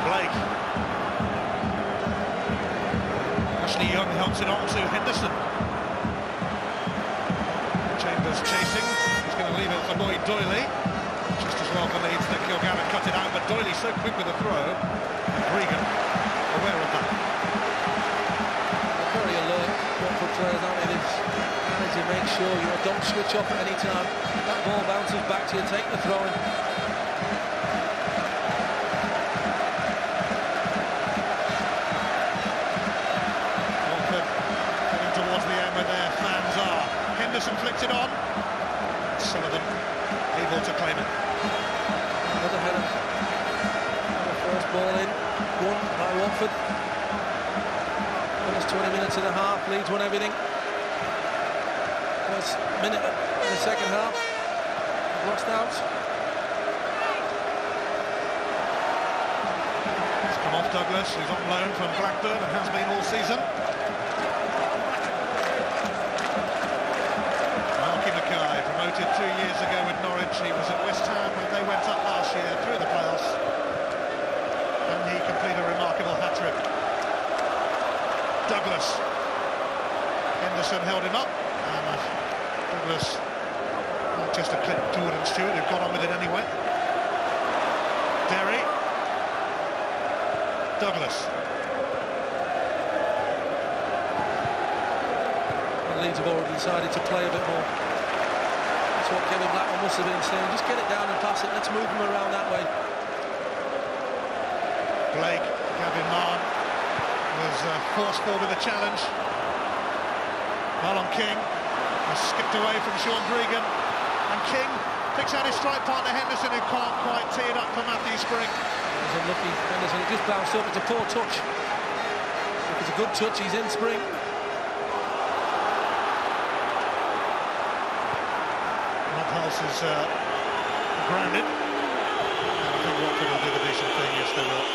Blake. Ashley Young helps it on to Henderson. Chambers chasing. He's going to leave it for Lloyd Doyley. Just as well for Leeds that Kilgannon cut it out, but Doyley so quick with the throw. And Regan aware of that. Very alert, Watford players, aren't they? Manager, make sure you don't switch off at any time. That ball bounces back to you, take the throw in. Watford getting towards the end where their fans are. Henderson flicks it on. Sullivan able to claim it. Another header. The first ball in, won by Watford. First 20 minutes of the half, Leeds won everything. First minute in the second half, lost out. It's come off Douglas, who's on loan from Blackburn and has been all season. Promoted 2 years ago with Norwich. He was at West Ham when they went up last year through the playoffs, and he completed a remarkable hat-trick. Douglas. Henderson held him up, and Douglas, not just a clip Jordan Stewart, who got on with it anyway. Derry. Douglas. And Leeds have already decided to play a bit more. That's what Kevin Blackman must have been saying. Just get it down and pass it. Let's move them around that way. Blake, Gavin Marn was forceful with the challenge. Marlon King has skipped away from Sean Regan, and King picks out his strike partner Henderson, who can't quite tee it up for Matthew Spring. It was unlucky. Henderson, it just bounced up. It's a poor touch. If it's a good touch, he's in Spring. House is grounded. I think Watford will do the decent thing, yes they will.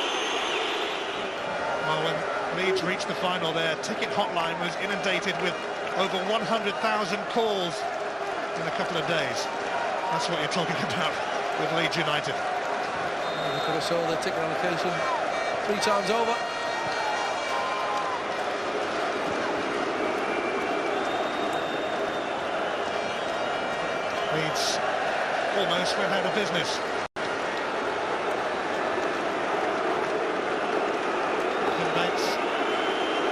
Well, when Leeds reached the final, their ticket hotline was inundated with over 100,000 calls in a couple of days. That's what you're talking about with Leeds United. They could have sold their ticket allocation 3 times over. Leeds almost went out of business. Bates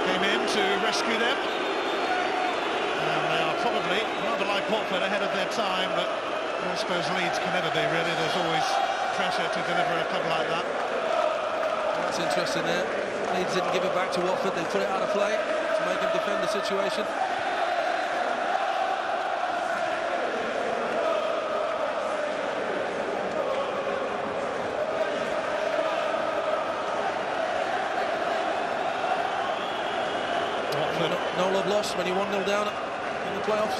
came in to rescue them, and they are probably rather like Watford, ahead of their time, but I suppose Leeds can never be, really. There's always pressure to deliver a club like that. That's interesting there. Leeds didn't give it back to Watford, they put it out of play to make them defend the situation. No love lost when you're 1-0 down in the playoffs.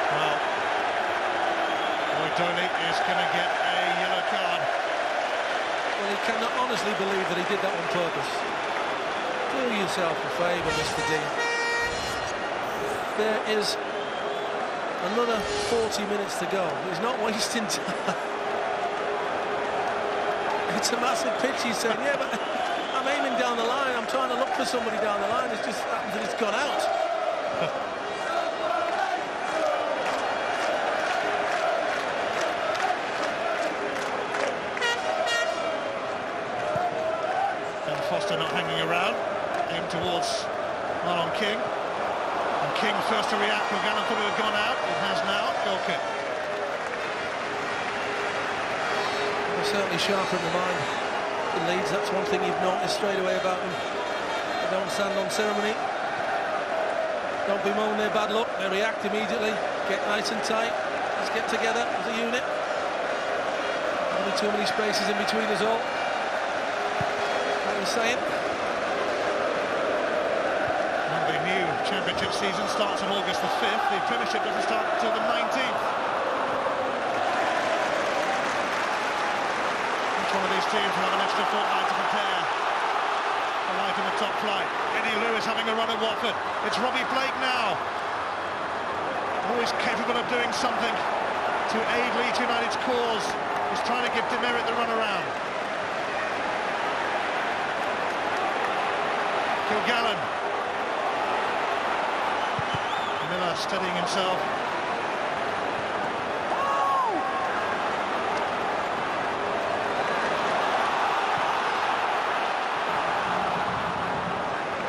Well, Lloyd Doyley is going to get a yellow card. Well, he cannot honestly believe that he did that on purpose. Do yourself a favour, Mr. Dean. There is another 40 minutes to go. He's not wasting time. It's a massive pitch, he's saying, yeah, but I'm aiming down the line, I'm trying to look for somebody down the line, it's just happened that it's gone out. And Foster not hanging around, aimed towards Marlon King. And King first to react, Kilgannon thought it had gone out, it has now, goal kick. They're certainly sharp in the mind. The Leeds, that's one thing you've noticed straight away about them. They don't stand on ceremony. Don't bemoan their bad luck. They react immediately. Get nice and tight. Let's get together as a unit. There'll be too many spaces in between us all. What are you saying? Well, the new championship season starts on August the 5th. The Premiership doesn't start until the 19th. One of these teams will have an extra fortnight to prepare. alive in the top flight. Eddie Lewis having a run at Watford. It's Robbie Blake now. Always capable of doing something to aid Leeds United's cause. He's trying to give Demerit the run around. Kilgallen. Miller steadying himself.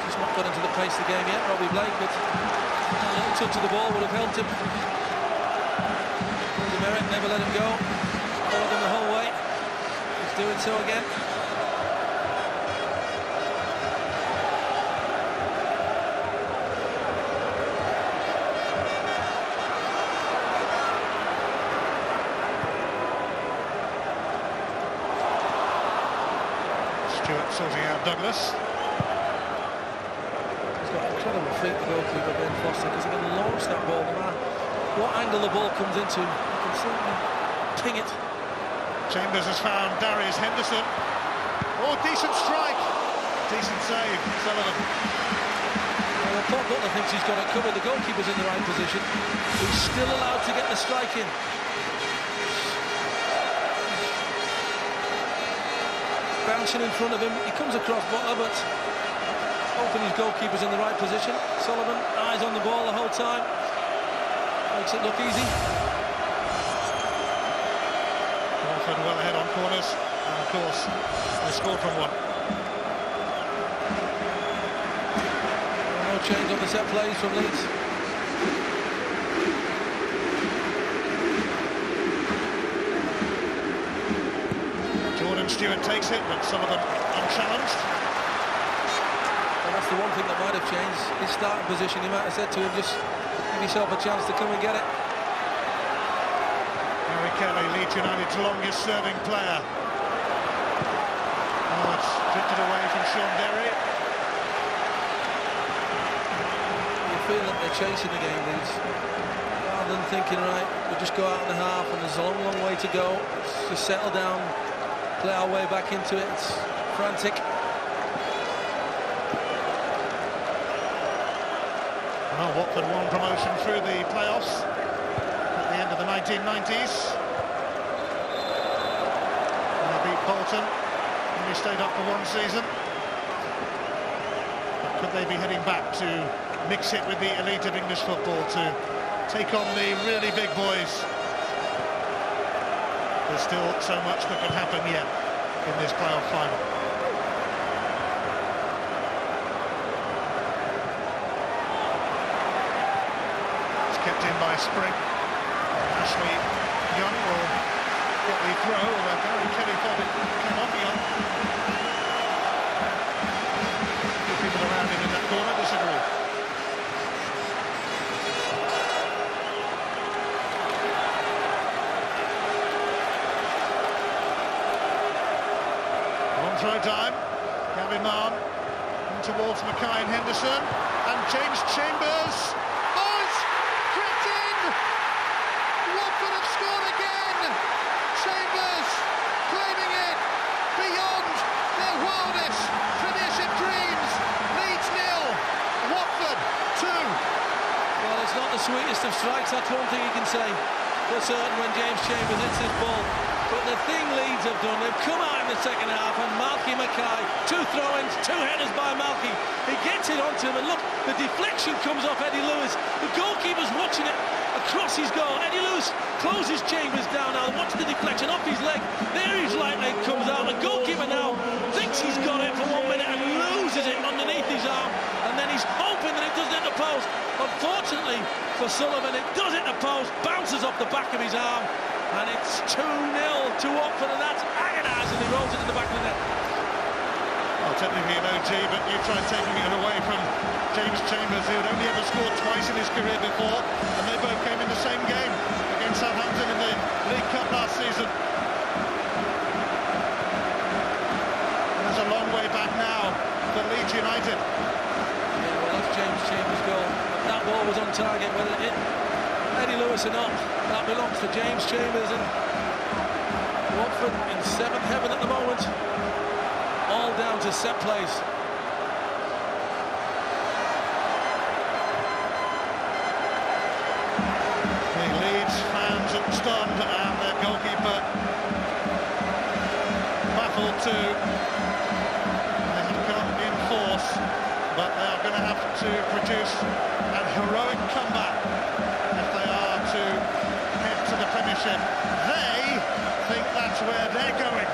He's not got into the pace of the game yet, Robbie Blake, but a little touch of the ball would have helped him. Demerit never let him go. Followed him the whole way. He's doing so again. Sorting out Douglas. He's got incredible feet, the goalkeeper Ben Foster, because he can launch that ball no matter what angle the ball comes into. He can certainly ping it. Chambers has found Darius Henderson. Oh, decent strike. Decent save, Sullivan. Well, Paul Butler thinks he's got it covered. The goalkeeper's in the right position. He's still allowed to get the strike in. Bouncing in front of him, he comes across Butler, but hoping his goalkeeper's in the right position. Sullivan, eyes on the ball the whole time, makes it look easy. Watford well ahead on corners, and of course they scored from one. No change on the set plays from Leeds. Stewart takes it, but Sullivan unchallenged. Well, that's the one thing that might have changed. His starting position, he might have said to him, just give yourself a chance to come and get it. Harry Kelly, Leeds United's longest serving player. Oh, it's drifted away from Sean Derry. You feel that they're chasing the game, Leeds. Rather than thinking, right, we'll just go out in the half and there's a long, long way to go. Let's just settle down. Play our way back into it. It's frantic. Well, Watford won promotion through the playoffs at the end of the 1990s. And they beat Bolton, only stayed up for one season. But could they be heading back to mix it with the elite of English football to take on the really big boys? There's still so much that can happen yet in this playoff final. It's kept in by Spring. Ashley Young will get the throw, although Gary Kelly thought it came off Young. Two people around him in that corner disagree. Throw time, Gavin Marn in towards Mackay and Henderson, and James Chambers. Oh, it's crept in! Watford have scored again! Chambers claiming it beyond their wildest Premiership dreams. Leeds 0, Watford 2. Well, it's not the sweetest of strikes, that's one thing you can say for certain when James Chambers hits his ball. But the thing Leeds have done, they've come out in the second half and Malky Mackay, two throw-ins, two headers by Malky. He gets it onto him and look, the deflection comes off Eddie Lewis. The goalkeeper's watching it across his goal. Eddie Lewis closes Chambers down now, watch the deflection off his leg. There his right leg comes out. The goalkeeper now thinks he's got it for 1 minute and loses it underneath his arm. And then he's hoping that it doesn't hit the post. Unfortunately for Sullivan, it does hit the post, bounces off the back of his arm. And it's 2-0 to Watford, and that's agonising. He rolls it in the back of the net. Well, technically an OT, but you tried taking it away from James Chambers, who had only ever scored twice in his career before, and they both came in the same game against Southampton in the League Cup last season. And there's a long way back now for Leeds United. Yeah, well, that's James Chambers' goal. That ball was on target, whether it hit Eddie Lewis or not. That belongs to James Chambers, and Watford in seventh heaven at the moment. All down to set plays. stunned, and their goalkeeper baffled too. They have come in force, but they are going to have to produce an heroic comeback if they are to head to the Premiership. They think that's where they're going.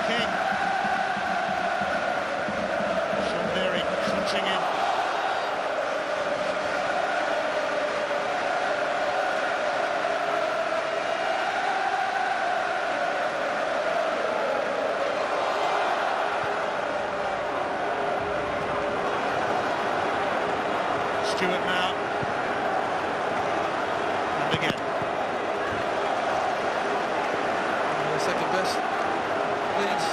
King. Shambiri crunching in. Stewart now, and again. The second best Leeds.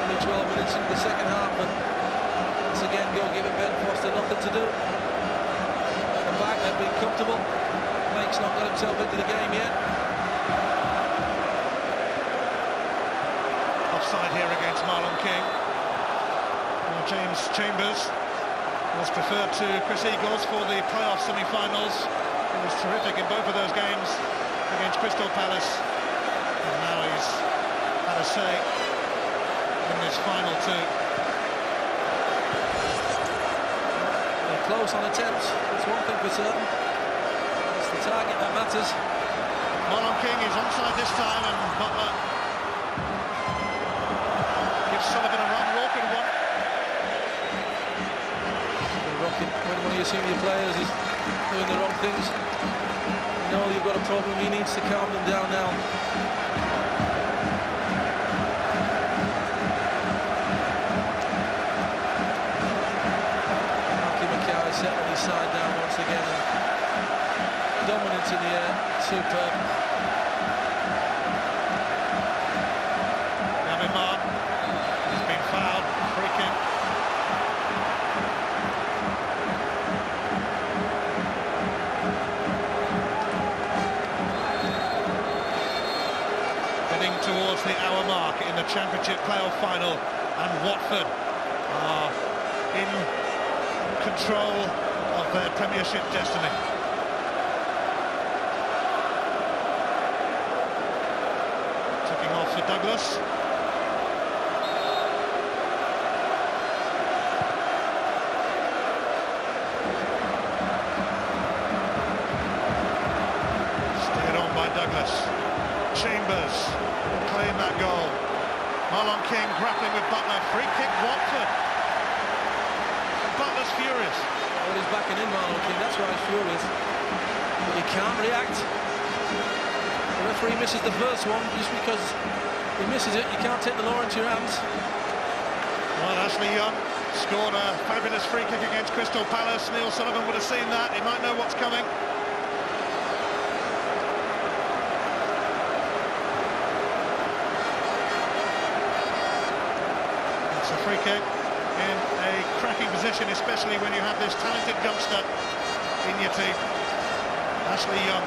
Only 12 minutes into the second half, and once again goalkeeper Ben Foster nothing to do. At the back, they've been comfortable. Blake's not got himself into the game yet. Offside here against Marlon King. James Chambers was preferred to Chris Eagles for the playoff semi-finals. He was terrific in both of those games against Crystal Palace, and now he's had a say in this final two. They're close on attempts, that's one thing for certain. It's the target that matters. Marlon King is onside this time, and Butler gives Sullivan a run, Walker one. When one of your senior players is doing the wrong things, you know you've got a problem. He needs to calm them down now. Mackay settling his side down once again, and dominance in the air, superb. Gavin Marr has been fouled, free kick. Towards the hour mark in the Championship playoff final, and Watford are in control of their Premiership destiny. Taking off for Douglas. Steered on by Douglas. Chambers claim that goal. Marlon King grappling with Butler. Free kick Watford. Butler's furious. Well, he's backing in Marlon King, that's why he's furious. But you can't react. The referee misses the first one. Just because he misses it, you can't take the law into your hands. Well, Ashley Young scored a fabulous free kick against Crystal Palace. Neil Sullivan would have seen that. He might know what's coming. Free kick in a cracking position, especially when you have this talented youngster in your team. Ashley Young.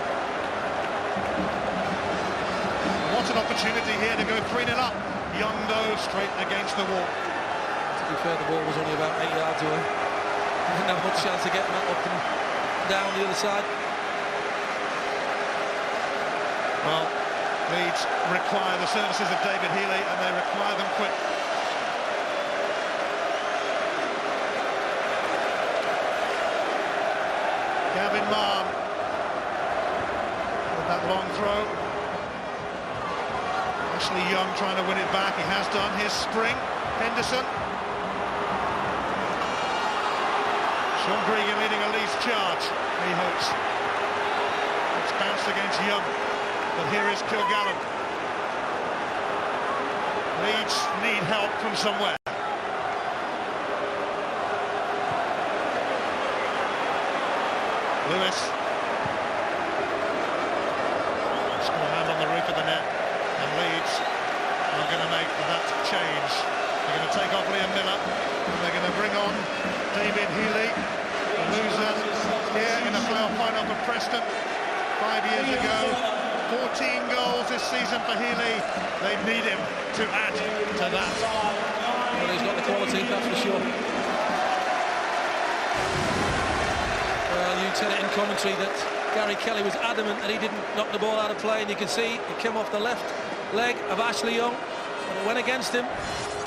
What an opportunity here to go 3-0 up. Young though straight against the wall. To be fair, the ball was only about 8 yards away. Didn't have much chance of getting that up and down the other side. Well, Leeds require the services of David Healy, and they require them quick. Gavin Marr with that long throw. Ashley Young trying to win it back. He has done. Here's Spring. Henderson. Sean Gregan leading a Leeds charge, he hopes. It's bounced against Young, but here is Kilgallen. Leeds need help from somewhere. Lewis. It's got a hand on the roof of the net, and Leeds are going to make that change. They're going to take off Liam Miller, and they're going to bring on David Healy, the loser here in the playoff final for Preston 5 years ago. 14 goals this season for Healy. They need him to add to that. Well, he's got the quality, that's for sure. Well, you said it in commentary that Gary Kelly was adamant that he didn't knock the ball out of play, and you can see it came off the left leg of Ashley Young, and it went against him.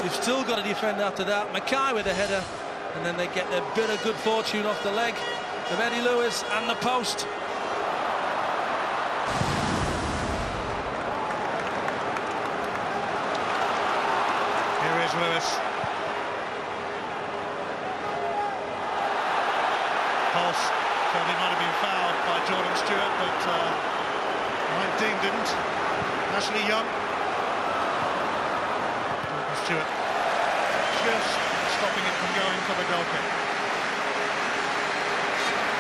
You've still got to defend after that. Mackay with a header, and then they get their bit of good fortune off the leg of Eddie Lewis and the post. Here is Lewis. Pulse. Felt he might have been fouled by Jordan Stewart, but Mike Dean didn't. Ashley Young. Jordan Stewart just stopping it from going for the goal kick.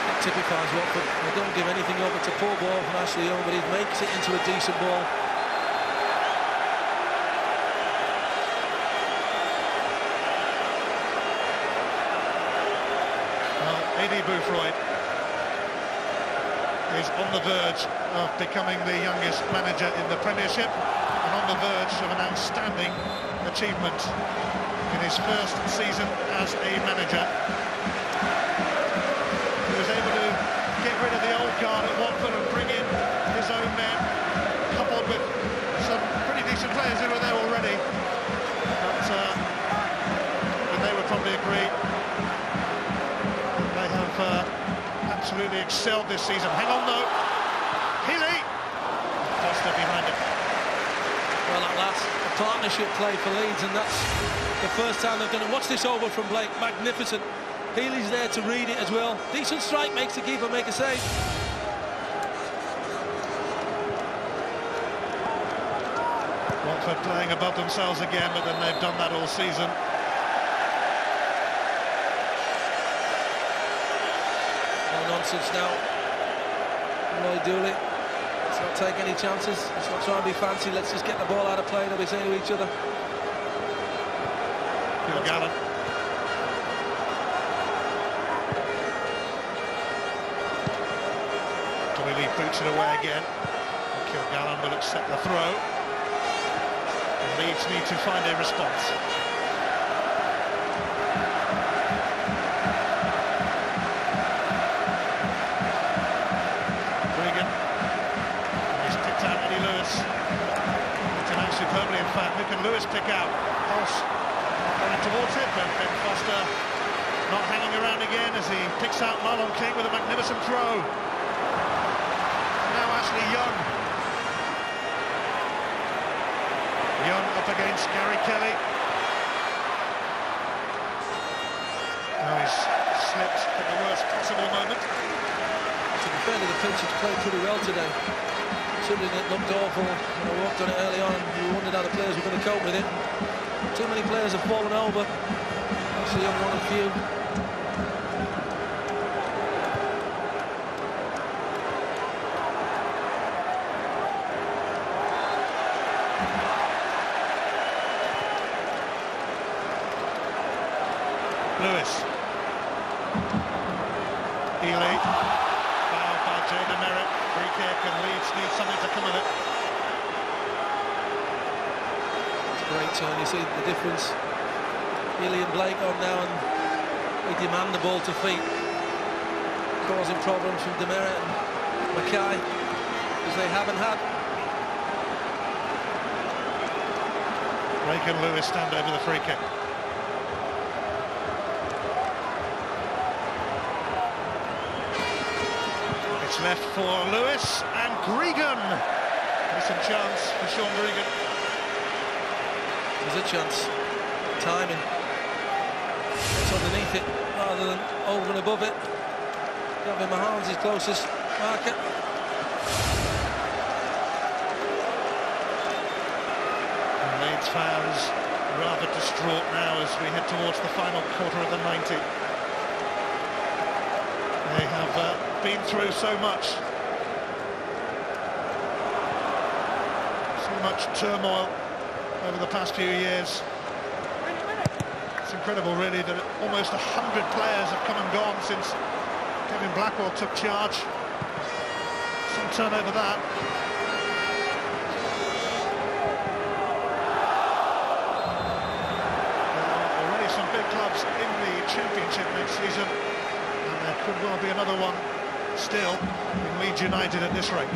That typifies Watford. They don't give anything over. It's a poor ball from Ashley Young, but he makes it into a decent ball. Well, Eddie Boothroyd is on the verge of becoming the youngest manager in the Premiership, and on the verge of an outstanding achievement in his first season as a manager. He was able to get rid of the old guard at Watford and bring in his own men, coupled with some pretty decent players who were there already. But they would probably agree that they have absolutely excelled this season. Hang on though, Healy, Foster behind him. Well, at last, a partnership play for Leeds, and that's the first time they've done it. Watch this over from Blake, magnificent. Healy's there to read it as well. Decent strike, makes the keeper make a save. Watford playing above themselves again, but then they've done that all season. No nonsense now. Lloyd Dooley. Let's not take any chances. Let's not try and be fancy. Let's just get the ball out of play, they'll be saying to each other. Gallen. Doyley boots it away again. Gallen will accept the throw. And Leeds need to find a response. Regan. He's picked out Eddie Lewis. Superbly, in fact. Who can Lewis pick out? Pulse going towards it, but Ben Foster not hanging around again as he picks out Marlon King with a magnificent throw. Now Ashley Young. Young up against Gary Kelly. Now he's slipped at the worst possible moment. To be fair to the pitch, it's played pretty well today. Considering it looked awful when I walked on it early on, and you wondered how the players were going to cope with it. Too many players have fallen over. Actually, Young won a few. Lewis. Healy. Fouled by Jada Merritt. Free kick, and Leeds need something to come of it. Great turn, you see the difference. Healy and Blake on now, and they demand the ball to feet, causing problems from Demeret and Mackay, as they haven't had. Blake and Lewis stand over the free kick. It's left for Lewis and Gregan. Decent chance for Sean Gregan. There's a chance. Timing. It's underneath it rather than over and above it. Gavin Mahan's his closest marker. And Leeds fans rather distraught now as we head towards the final quarter of the 90. They have been through so much. So much turmoil over the past few years. It's incredible really that almost 100 players have come and gone since Kevin Blackwell took charge. Some turnover that. Championship next season, and there could well be another one still in Leeds United at this rate.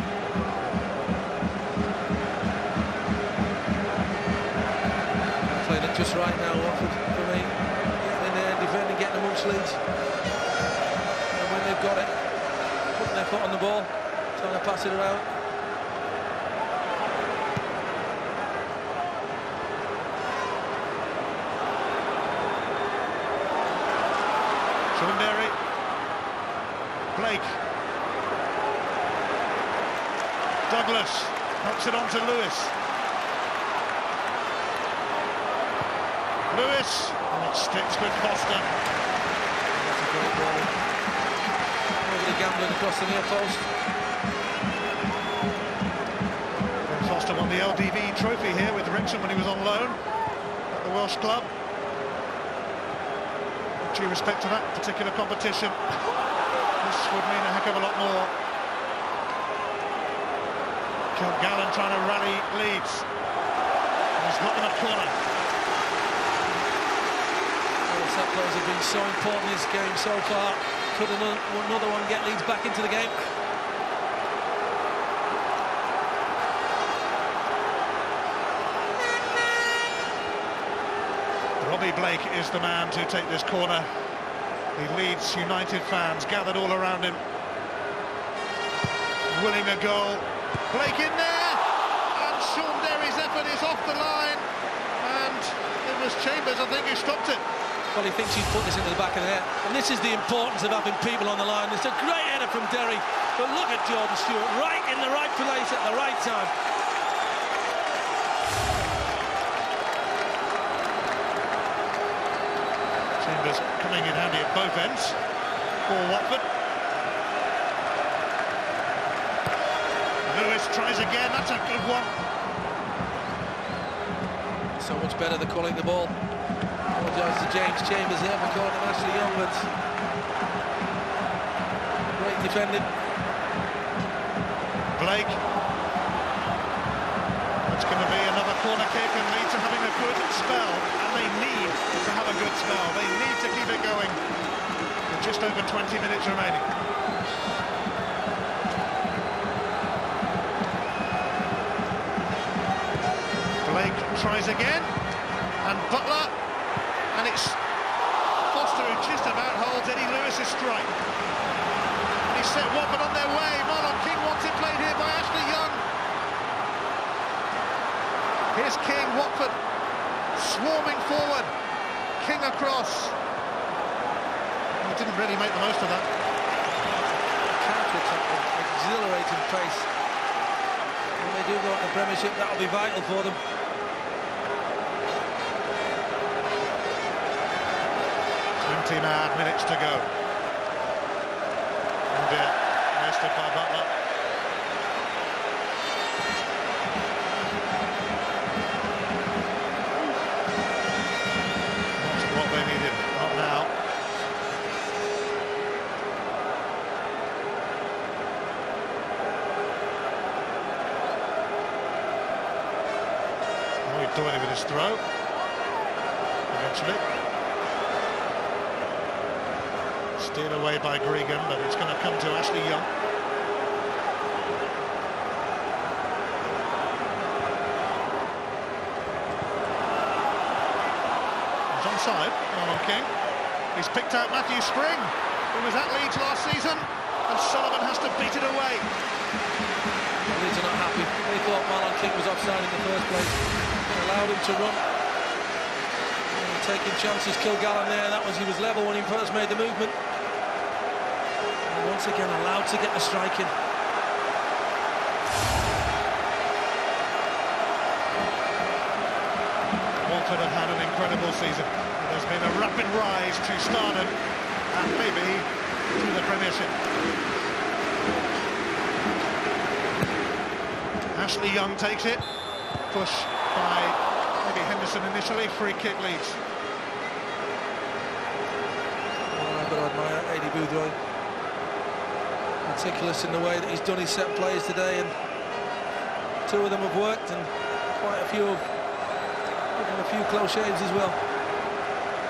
Playing it just right now, Watford, for me. Getting in there, defending, getting amongst Leeds. And when they've got it, putting their foot on the ball, trying to pass it around. Shunderi, Blake, Douglas knocks it on to Lewis. Lewis, and it sticks with Foster. That's a great ball. Over the gambling across the near post. And Foster won the LDV trophy here with Wrexham when he was on loan at the Welsh club. Due respect to that particular competition, this would mean a heck of a lot more. Kilgallen trying to rally Leeds. He's got them a corner. Set plays have been so important in this game so far. Could another one get Leeds back into the game? Robbie Blake is the man to take this corner. The Leeds United fans gathered all around him, winning a goal. Blake in there, and Shunderi's effort is off the line, and it was Chambers, I think, who stopped it. Well, he thinks he's put this into the back of the net, and this is the importance of having people on the line. It's a great header from Derry, but look at Jordan Stewart, right in the right place at the right time. Chambers coming in handy at both ends for Watford. Lewis tries again, that's a good one. So much better the calling the ball. Apologise to James Chambers there for calling him Ashley Young, but great defending. Blake. It's going to be another corner kick, and Leeds are having a good spell, and they need to have a good spell. They need to keep it going with just over 20 minutes remaining. Blake tries again, and Butler, and it's Foster who just about holds Eddie Lewis's strike. And he's set Watford on their way. Marlon King wants it played here by Ashley Young. Here's King, Watford swarming forward. King across. He didn't really make the most of that. Counter-attack with exhilarating pace. When they do go at the Premiership, that'll be vital for them. 20 mad minutes to go. And arrested by Butler. Not what they needed, not now. Doyle with his throw. Eventually. Steered away by Gregan, but it's going to come to Ashley Young. He's onside, Marlon King. He's picked out Matthew Spring, who was at Leeds last season, and Sullivan has to beat it away. Leeds are not happy. They thought Marlon King was offside in the first place. They allowed him to run. Taking chances, Kilgallen there. That was, he was level when he first made the movement. And once again allowed to get the strike in. Watford have had an incredible season. There's been a rapid rise to stardom and maybe to the Premiership. Ashley Young takes it. Push by maybe Henderson initially. Free kick Leeds. I've got to admire Eddie Boothroyd. Meticulous in the way that he's done his set plays today, and two of them have worked, and quite a few close shaves as well.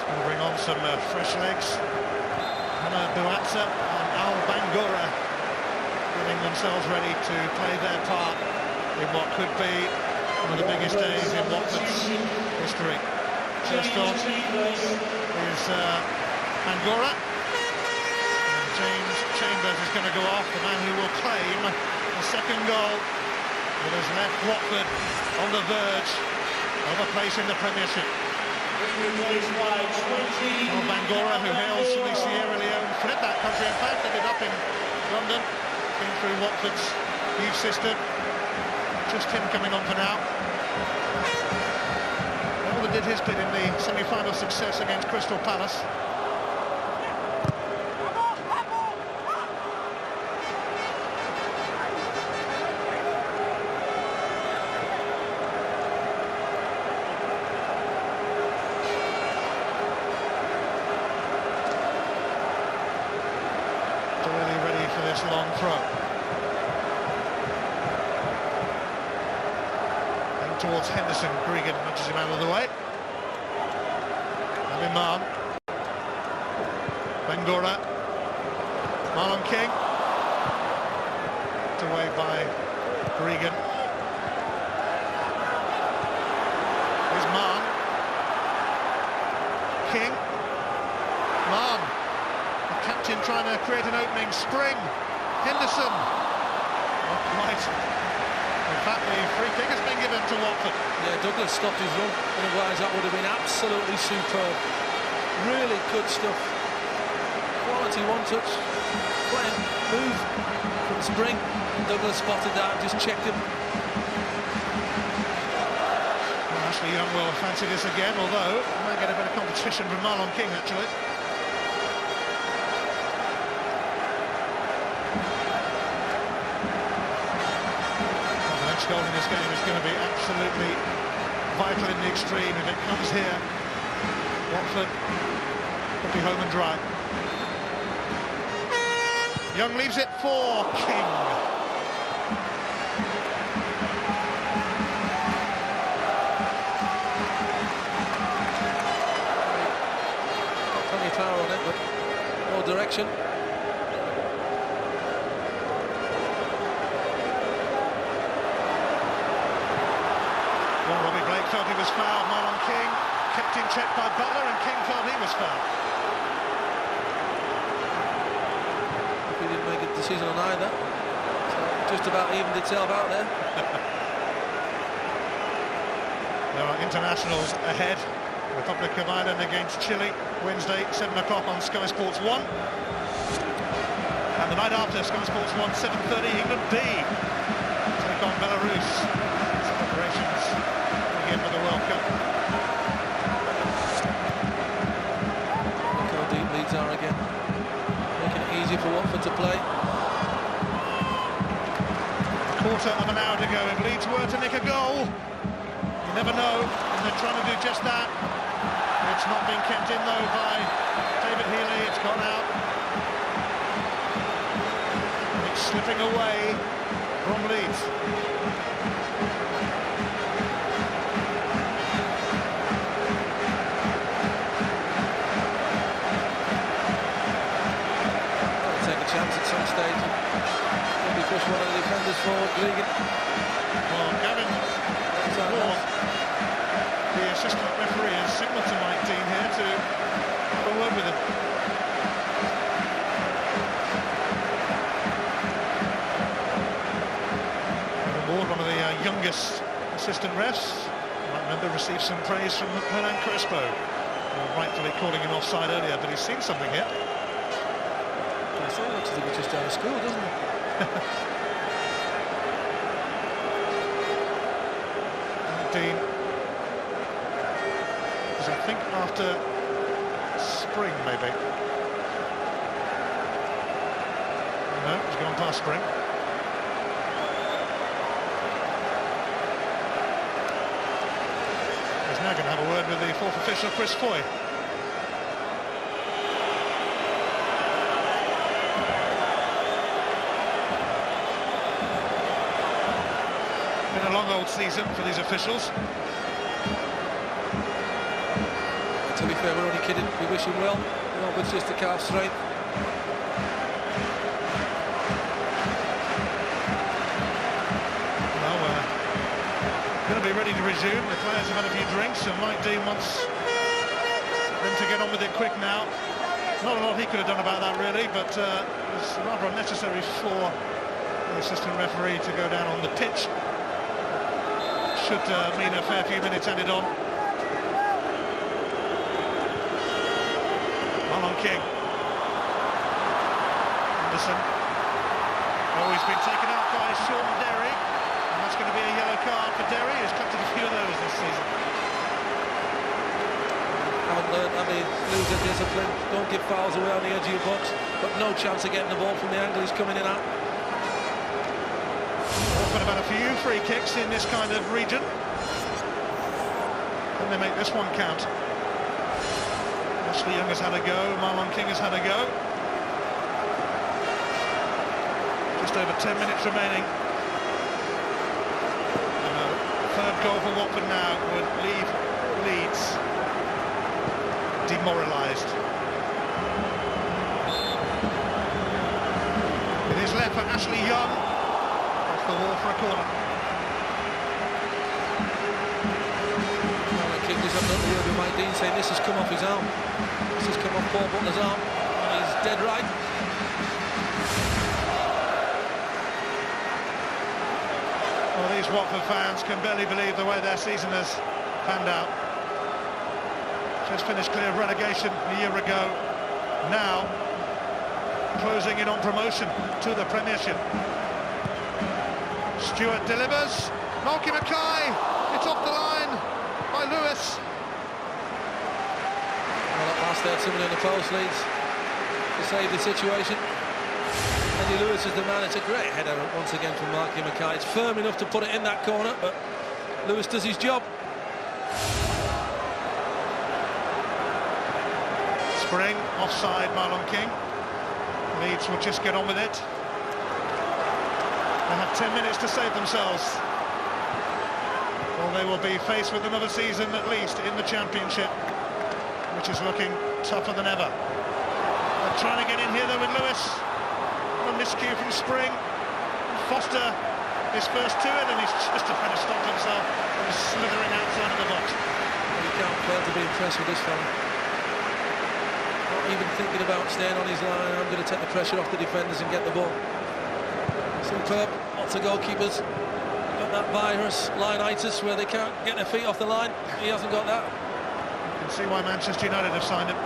We'll bring on some fresh legs. Hannah Buatsa and Al Bangura getting themselves ready to play their part in what could be one of the biggest days in Watford's history. First on is Bangura, and James Chambers is going to go off, the man who will claim the second goal that has left Watford on the verge of a place in the Premiership. Well, Bangura, who hails from the Sierra Leone, fled that country, in fact, ended up in London, came through Watford's youth system. Just him coming on for now. Well, did his bit in the semi-final success against Crystal Palace. Really ready for this long throw. And towards Henderson, Gregan nudges him out of the way. Marlon Bangura, Marlon King, put away by Gregan. Here's Marn, King, Marn, the captain trying to create an opening. Spring, Henderson, not quite. In fact, the free kick has been given to Watford. Yeah, Douglas stopped his run, otherwise that would have been absolutely superb. Really good stuff. Quality one-touch. Playing move from Spring. Douglas spotted that and just checked him. Well, Ashley Young will fancy this again, although he might get a bit of competition from Marlon King, actually. Goal in this game is going to be absolutely vital in the extreme. If it comes here, Watford could be home and dry. Young leaves it for King. Plenty of power on it, but no direction. Robbie Blake felt he was fouled. Marlon King kept in check by Butler, and King felt he was fouled. He didn't make a decision on either. So just about evened itself out there. There are internationals ahead. Republic of Ireland against Chile, Wednesday, 7 o'clock on Sky Sports 1. And the night after, Sky Sports 1, 7:30, England B take on Belarus. Celebrations here for the World Cup. Look how deep Leeds are again. Making it easy for Watford to play. Quarter of an hour to go. If Leeds were to nick a goal, you never know, and they're trying to do just that. It's not been kept in though by David Healy. It's gone out. It's slipping away from Leeds. They'll take a chance at some stage. Maybe push one of the defenders forward. Gregan. Well, Gavin Moore, the assistant referee, has signalled to Mike Dean here to have a word with him. Gavin Moore, one of the youngest assistant refs, you might remember, received some praise from Hernan Crespo, rightfully calling him offside earlier, but he's seen something here. I say, looks like he's just out of school, doesn't he? Dean is, I think, after Spring, maybe. No, he's gone past Spring. He's now going to have a word with the fourth official, Chris Foy. Been a long old season for these officials. To be fair, we're only kidding. We wish him well. You know, but it's just a calf strength. Well, we're going to be ready to resume. The players have had a few drinks, and Mike Dean wants them to get on with it quick now. Not a lot he could have done about that, really, but it's rather unnecessary for the assistant referee to go down on the pitch. Should mean a fair few minutes added on. Marlon King. Anderson. Oh, he's been taken out by Sean Derry, and that's going to be a yellow card for Derry, who's collected a few of those this season. Haven't learned, lose their discipline. Don't give fouls away on the edge of your box. But no chance of getting the ball from the angle he's coming in at. Watford have had a few free kicks in this kind of region. Can they make this one count? Ashley Young has had a go, Marlon King has had a go. Just over 10 minutes remaining. And a third goal for Watford now would leave Leeds demoralised. It is left for Ashley Young. Off the wall for a corner. Well, the kick is up the wheel with Mike Dean saying this has come off his arm. This has come off Paul Butler's arm. And he's dead right. Well, these Watford fans can barely believe the way their season has panned out. Just finished clear of relegation a year ago. Now closing in on promotion to the Premiership. Stewart delivers. Malky Mackay. It's off the line by Lewis. Well, at last they had someone in the post, Leeds, to save the situation. Eddie Lewis is the man. It's a great header once again from Malky Mackay. It's firm enough to put it in that corner, but Lewis does his job. Spring, offside, Marlon King. Leeds will just get on with it. They have 10 minutes to save themselves. Well, they will be faced with another season at least in the Championship, which is looking tougher than ever. They're trying to get in here though with Lewis. A miscue from Spring. Foster his first to it, and he's just trying to stop himself from slithering outside of the box. Well, you can't fail to be impressed with this fella. Even thinking about staying on his line. I'm going to take the pressure off the defenders and get the ball. Superb. Lots of goalkeepers got that virus, line-itis, where they can't get their feet off the line. He hasn't got that. You can see why Manchester United have signed him.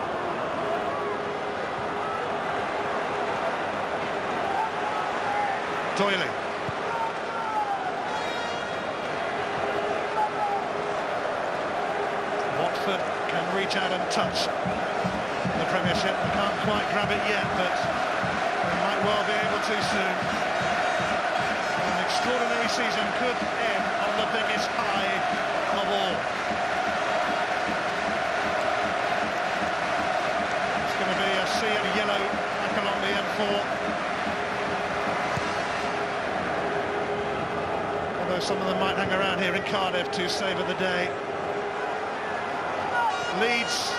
Doyley. Watford can reach out and touch the Premiership. They can't quite grab it yet, but they might well be able to soon. An extraordinary season could end on the biggest high of all. It's going to be a sea of yellow back along the M4. Although some of them might hang around here in Cardiff to savour the day. Leeds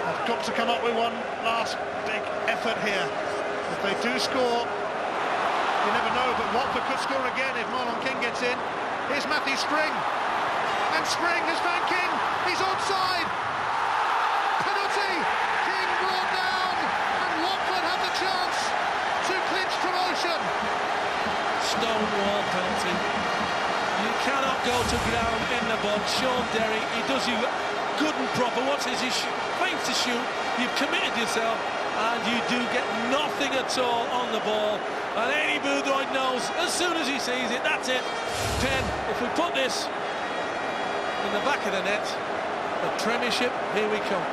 have got to come up with one last big effort here. If they do score, you never know, but Watford could score again if Marlon King gets in. Here's Matthew Spring, and Spring has found King. He's onside. Penalty. King brought down, and Watford have the chance to clinch promotion. Stonewall penalty. You cannot go to ground in the box. Sean Derry, he does you good and proper. What's his issue? Fails to shoot. You've committed yourself, and you do get nothing at all on the ball. And any Boothroyd knows, as soon as he sees it, that's it. 10. If we put this in the back of the net, the Premiership, here we come.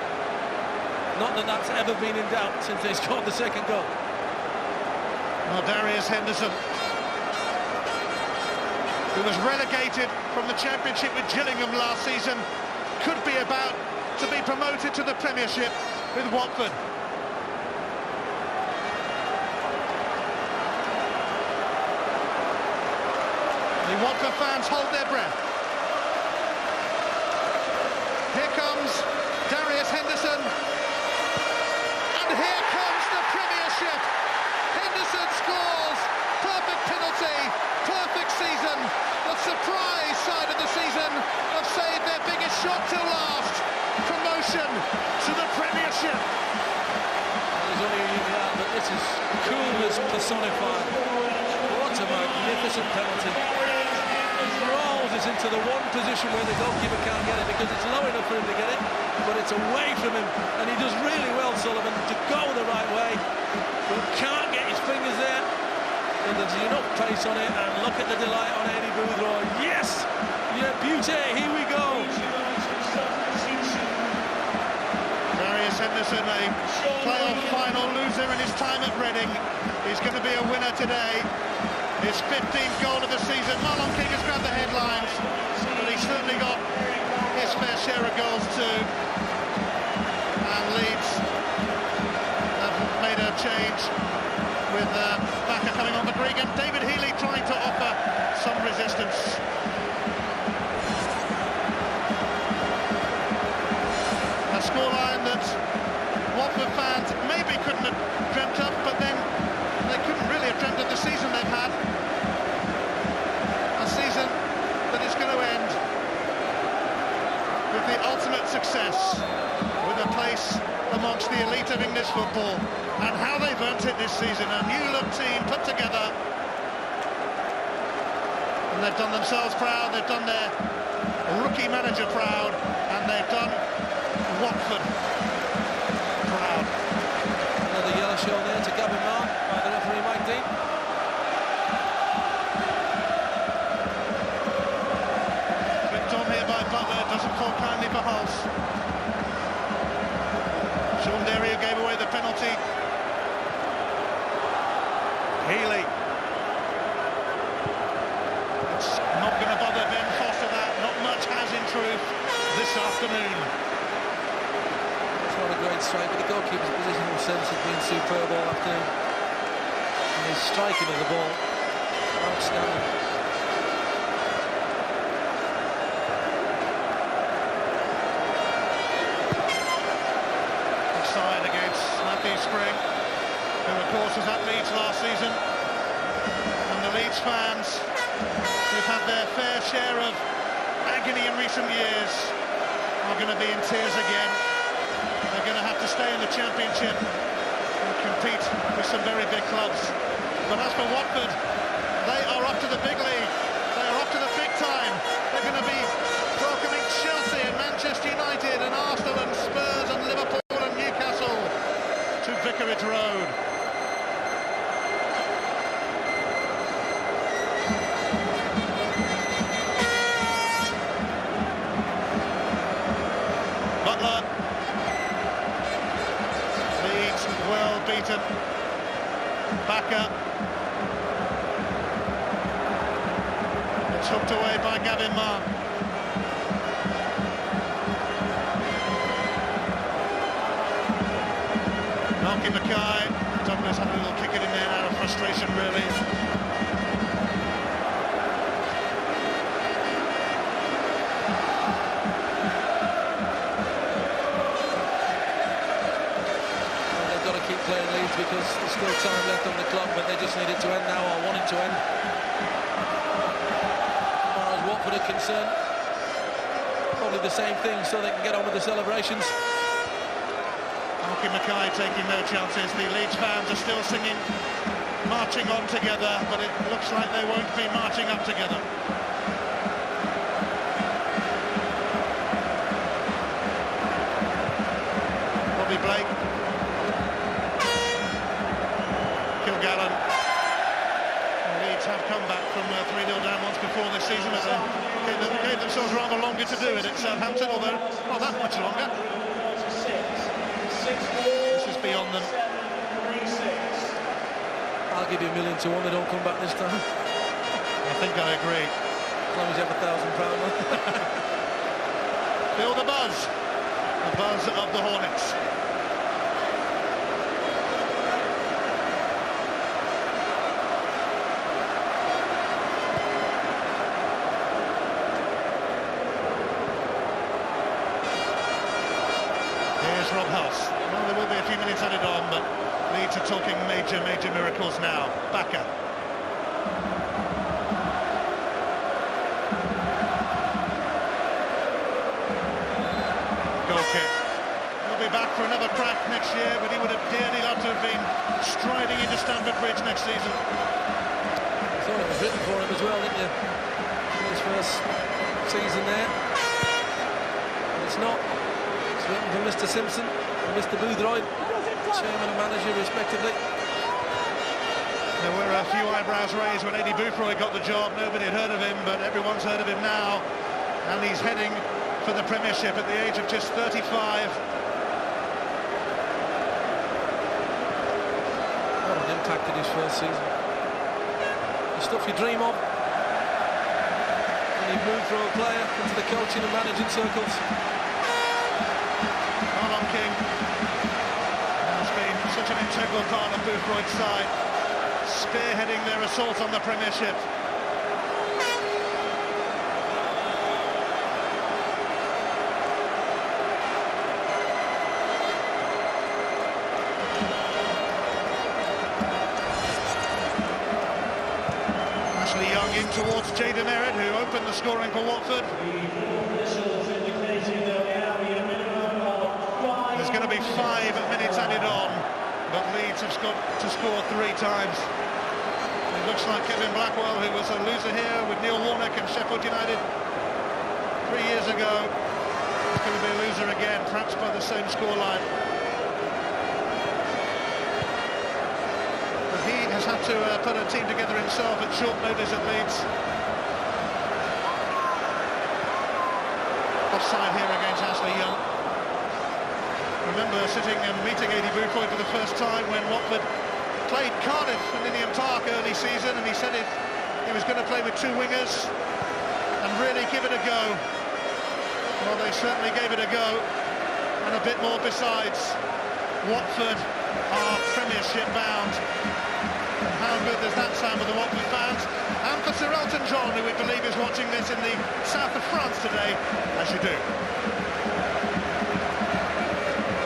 Not that that's ever been in doubt since they scored the second goal. Well, Darius Henderson, who was relegated from the Championship with Gillingham last season, could be about to be promoted to the Premiership with Watford. The Watford fans hold their breath. Darius Henderson. And here comes the Premiership. Henderson scores. Perfect penalty. Perfect season. The surprise side of the season have saved their biggest shot till last. Promotion to the Premiership. There's only a unit out, but this is coolness personified. What a magnificent penalty. Rolls us into the one position where the goalkeeper can't get it because it's low enough for him to get it, but it's away from him, and he does really well, Sullivan, to go the right way, but can't get his fingers there. And there's enough pace on it, and look at the delight on Eddie Boothroyd. Yes! Yeah, beauty, here we go! Darius Henderson, a playoff final loser in his time at Reading. He's going to be a winner today. His 15th goal of the season. Marlon King has grabbed the headlines, but he's certainly got his fair share of goals too. And Leeds have made a change with Baka coming on the Greek and David Healy trying to offer some resistance. A scoreline that Watford fans maybe couldn't have dreamt of, but then they couldn't really have dreamt of the season they've had. A season that is going to end with the ultimate success, with a place amongst the elite of English football, and how they've earned it this season. A new look team put together, and they've done themselves proud, they've done their rookie manager proud, and they've done Watford proud. Another yellow show there to Gavin Marr by the referee Mike Dean. Flicked on here by Butler, doesn't fall kindly for Hulse. Sean Derry who gave away the penalty. Healy. It's not going to bother Ben Foster that, not much has in truth this afternoon. It's not a great strike, but the goalkeeper's positional sense has been superb all afternoon. And his striking of the ball, outstanding. Side against Matthew Spring, who of course was at Leeds last season, and the Leeds fans who've had their fair share of agony in recent years are going to be in tears again. They're going to have to stay in the Championship and compete with some very big clubs. But as for Watford, they are off to the big league, they are off to the big time. They're going to be welcoming Chelsea and Manchester United and Arsenal and Spurs and Liverpool to Vicarage Road. Butler. Leeds well beaten. Baka. It's hooked away by Gavin Marr. Malky Mackay, Douglas had a little kick it in there out of frustration really. Well, they've got to keep playing Leeds because there's still time left on the clock, but they just need it to end now, or want it to end. As far as Watford are concerned, probably the same thing, so they can get on with the celebrations. Mackay taking no chances. The Leeds fans are still singing Marching On Together, but it looks like they won't be marching up together. Bobby Blake. Kilgallen. Leeds have come back from 3-0 down once before this season, but they gave themselves rather longer to do it at Southampton, although not that much longer. This is beyond them. I'll give you £1,000,000 to 1 they don't come back this time. I think I agree. As long as you have £1,000. Feel the buzz of the Hornets. Rob House. Well, there will be a few minutes added on, but Leeds are talking major miracles now. Baka. Goal kick. He'll be back for another crack next year, but he would have dearly loved to have been striding into Stamford Bridge next season. Thought it was written for him as well, didn't you? His first season there. But it's not. It's written for Mr. Simpson and Mr. Boothroyd, chairman and manager respectively. There were a few eyebrows raised when Eddie Boothroyd got the job. Nobody had heard of him, but everyone's heard of him now. And he's heading for the Premiership at the age of just 35. What an impact in his first season. The stuff you dream of when you move from a player into the coaching and managing circles. Marlon King has been such an integral part of Boothroyd's side, spearheading their assault on the Premiership. Young in towards Jay Demeritt, who opened the scoring for Watford. There's going to be 5 minutes added on, but Leeds have got to score 3 times. It looks like Kevin Blackwell, who was a loser here with Neil Warnock and Sheffield United 3 years ago, is going to be a loser again, perhaps by the same scoreline. He has had to put a team together himself at short notice at Leeds. Offside here against Ashley Young. Remember sitting and meeting Eddie Boothroyd for the first time when Watford played Cardiff and Ninian Park early season, and he said he was going to play with 2 wingers and really give it a go. Well, they certainly gave it a go, and a bit more besides. Watford are Premiership bound. How good does that sound for the Watford fans? And for Sir Elton John, who we believe is watching this in the south of France today, as you do.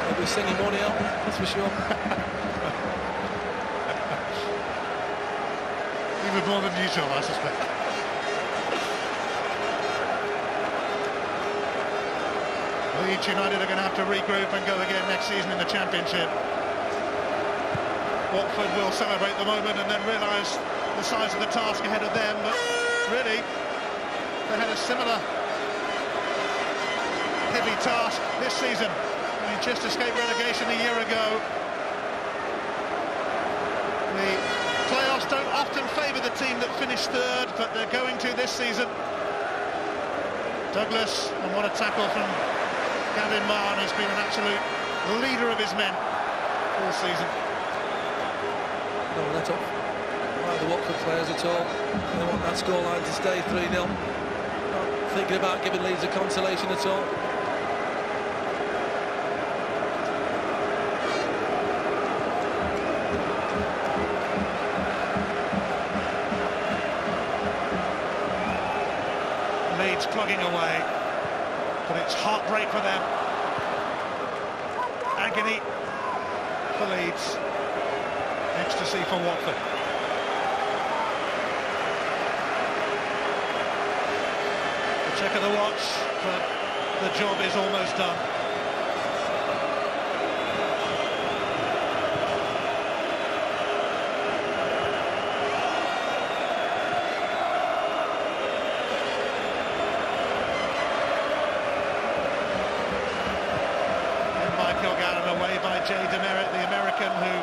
We'll be singing money out, that's for sure. Even more than usual, I suspect. Leeds United are going to have to regroup and go again next season in the Championship. Watford will celebrate the moment and then realise the size of the task ahead of them, but really they had a similar heavy task this season. I mean, just escaped relegation a year ago. The playoffs don't often favour the team that finished third, but they're going to this season. Douglas, and what a tackle from Gavin Mahon, has been an absolute leader of his men all season. Don't let up by the Watford players at all. They want that scoreline to stay 3-0. Not thinking about giving Leeds a consolation at all. Leeds plugging away, but it's heartbreak for them. Agony for Leeds. Ecstasy for Watford. The check of the watch, but the job is almost done. And Michael Gallen away by Jay Demeritt, the American who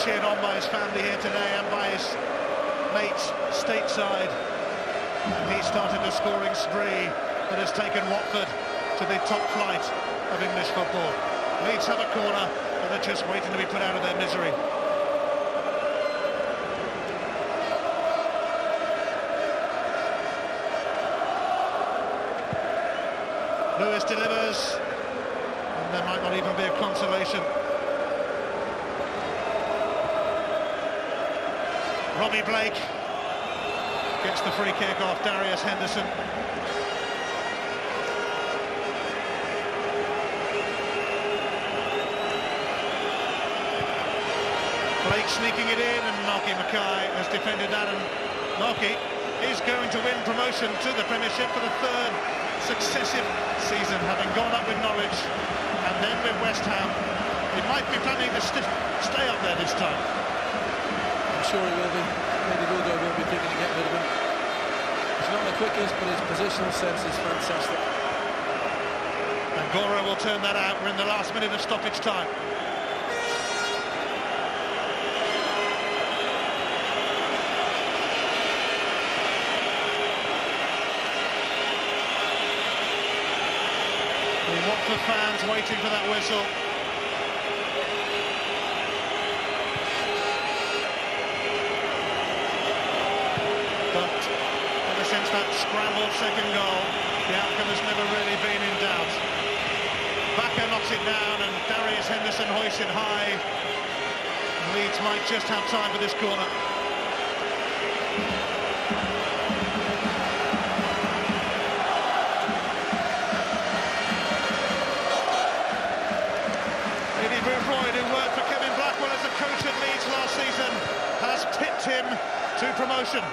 cheered on by his family here today and by his mates stateside. And he started a scoring spree that has taken Watford to the top flight of English football. Leeds have a corner, but they're just waiting to be put out of their misery. Lewis delivers, and there might not even be a consolation. Robbie Blake gets the free kick off Darius Henderson. Blake sneaking it in, and Noki Mackay has defended that, and Noki is going to win promotion to the Premiership for the third successive season, having gone up with Norwich and then with West Ham. He might be planning to stay up there this time. I'm sure he will be. Maybe Bulldog will be thinking to get rid of him. He's not the quickest, but his positional sense is fantastic. And Gora will turn that out. We're in the last minute of stoppage time. The Watford fans waiting for that whistle. But ever since that scrambled second goal, the outcome has never really been in doubt. Bakker knocks it down, and Darius Henderson hoists it high. Leeds might just have time for this corner. Who worked for Kevin Blackwell as a coach at Leeds last season, has tipped him to promotion.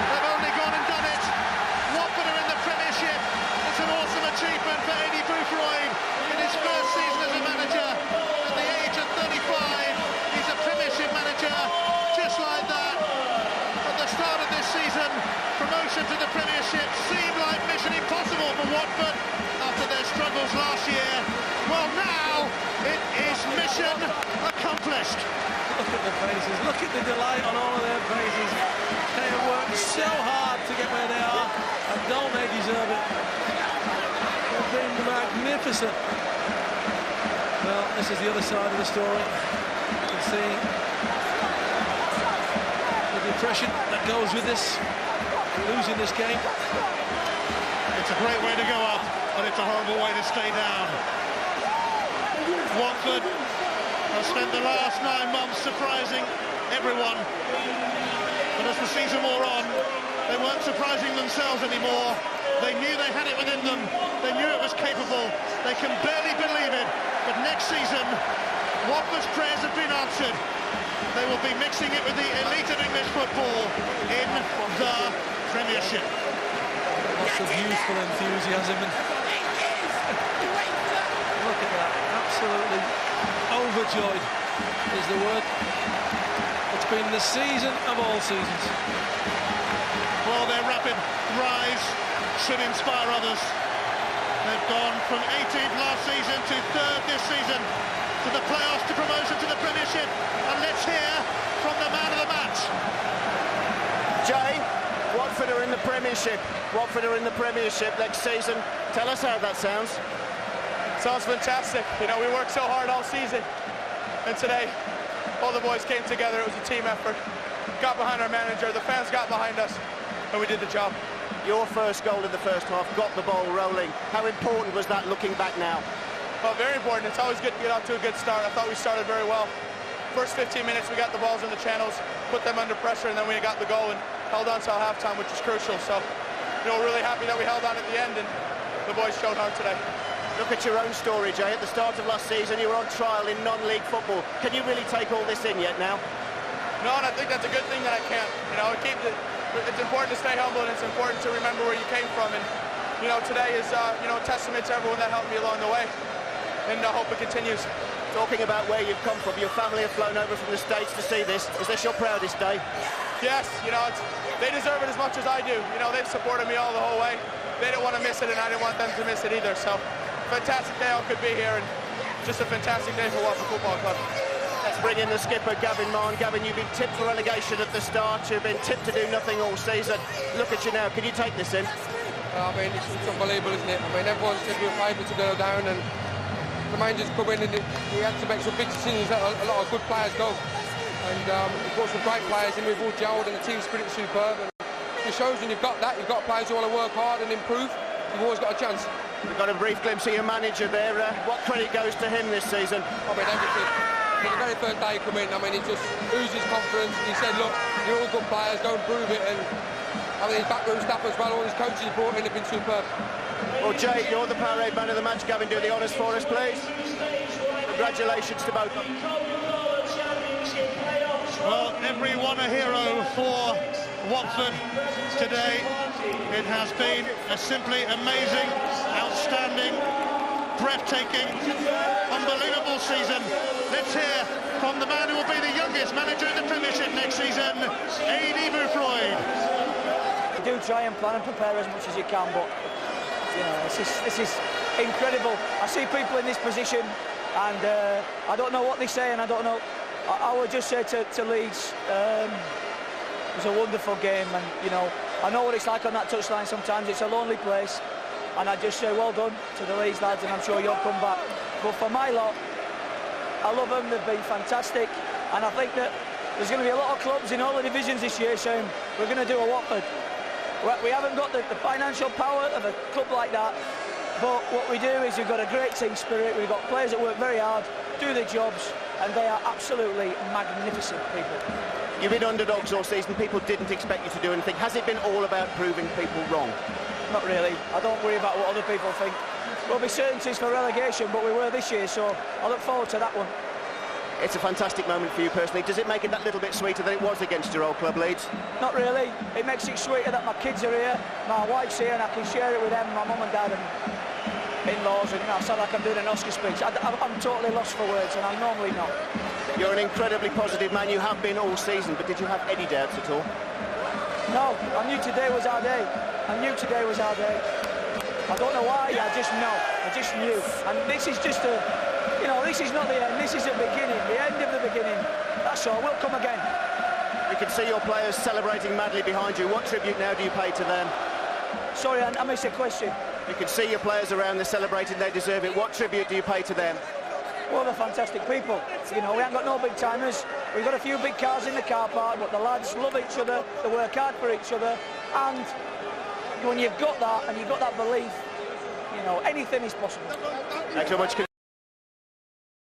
They've only gone and done it. Watford are in the Premiership. It's an awesome achievement for Eddie Boothroyd in his first season as a manager. At the age of 35, he's a Premiership manager, just like that. At the start of this season, promotion to the Premiership seemed like mission impossible for Watford after their struggles last year. Well, now it is mission accomplished. Look at the faces, look at the delight on all of their faces. They have worked so hard to get where they are, and don't they deserve it? They've been magnificent. Well, this is the other side of the story. You can see the depression that goes with this. Losing this game. It's a great way to go up, but it's a horrible way to stay down. Watford have spent the last 9 months surprising everyone, but as the season wore on, they weren't surprising themselves anymore. They knew they had it within them. They knew it was capable. They can barely believe it, but next season, Watford's prayers have been answered. They will be mixing it with the elite of English football in the Premiership. Lots of youthful enthusiasm, and look at that, absolutely overjoyed is the word. It's been the season of all seasons. Well, their rapid rise should inspire others. They've gone from 18th last season to 3rd this season, to the playoffs, to promotion to the Premiership, and let's hear from the man of the match. Jay, Watford are in the Premiership. Watford are in the Premiership next season. Tell us how that sounds. Sounds fantastic. You know, we worked so hard all season, and today all the boys came together. It was a team effort. Got behind our manager, the fans got behind us, and we did the job. Your first goal in the first half got the ball rolling. How important was that looking back now? Well, very important. It's always good to get off to a good start. I thought we started very well. First 15 minutes, we got the balls in the channels, put them under pressure, and then we got the goal and held on till halftime, which is crucial. So, you know, really happy that we held on at the end, and the boys showed hard today. Look at your own story, Jay. At the start of last season, you were on trial in non-league football. Can you really take all this in yet now? No, and I think that's a good thing that I can't. You know, it's important to stay humble, and it's important to remember where you came from. And, you know, today is, you know, a testament to everyone that helped me along the way. And I hope it continues. Talking about where you've come from, your family have flown over from the States to see this. Is this your proudest day? Yes, you know, they deserve it as much as I do. You know, they've supported me all the whole way. They didn't want to miss it, and I didn't want them to miss it either. So, fantastic day I could be here, and just a fantastic day for Watford Football Club. Let's bring in the skipper, Gavin Marn. Gavin, you've been tipped for relegation at the start. You've been tipped to do nothing all season. Look at you now. Can you take this in? I mean, it's unbelievable, isn't it? I mean, everyone said we were favourites to go down, and the manager's come in and he had to make some big decisions. Let a lot of good players go, and he brought some great players in. We've all gelled, and the team spirit is superb. And it shows when you've got that, you've got players who want to work hard and improve. You've always got a chance. We've got a brief glimpse of your manager there. What credit goes to him this season? I mean, everything. From the very first day he came in, I mean, he just oozes confidence. He said, look, you're all good players, go and prove it. And I mean, his backroom staff as well, all his coaches brought in have been superb. Well, Jay, you're the parade man of the match. Gavin, do the honours for us, please. Congratulations to both. Well, everyone a hero for Watford today. It has been a simply amazing, outstanding, breathtaking, unbelievable season. Let's hear from the man who will be the youngest manager in the Premiership next season, A.D. Boothroyd. You do try and plan and prepare as much as you can, but you know, this is incredible. I see people in this position, and I don't know what they say, and I don't know. I would just say to Leeds, it was a wonderful game, and you know, I know what it's like on that touchline sometimes. It's a lonely place, and I just say well done to the Leeds lads, and I'm sure you'll come back. But for my lot, I love them. They've been fantastic, and I think that there's going to be a lot of clubs in all the divisions this year saying we're going to do a Watford. We haven't got the financial power of a club like that, but what we do is we've got a great team spirit. We've got players that work very hard, do their jobs, and they are absolutely magnificent people. You've been underdogs all season. People didn't expect you to do anything. Has it been all about proving people wrong? Not really. I don't worry about what other people think. There'll be certainties for relegation, but we were this year, so I look forward to that one. It's a fantastic moment for you personally. Does it make it that little bit sweeter than it was against your old club, Leeds? Not really. It makes it sweeter that my kids are here, my wife's here, and I can share it with them, my mum and dad and in-laws, and you know, I sound like I'm doing an Oscar speech. I'm totally lost for words, and I'm normally not. You're an incredibly positive man. You have been all season, but did you have any doubts at all? No, I knew today was our day. I knew today was our day. I don't know why, I just know. I just knew. And this is just a, you know, this is not the end. This is the beginning, the end of the beginning. That's all. We'll come again. We can see your players celebrating madly behind you. What tribute now do you pay to them? Sorry, I missed a question. You can see your players around there celebrating. They deserve it. What tribute do you pay to them? Well, they're fantastic people. You know, we haven't got no big timers. We've got a few big cars in the car park, but the lads love each other. They work hard for each other, and when you've got that and you've got that belief, you know, anything is possible. Thanks so much.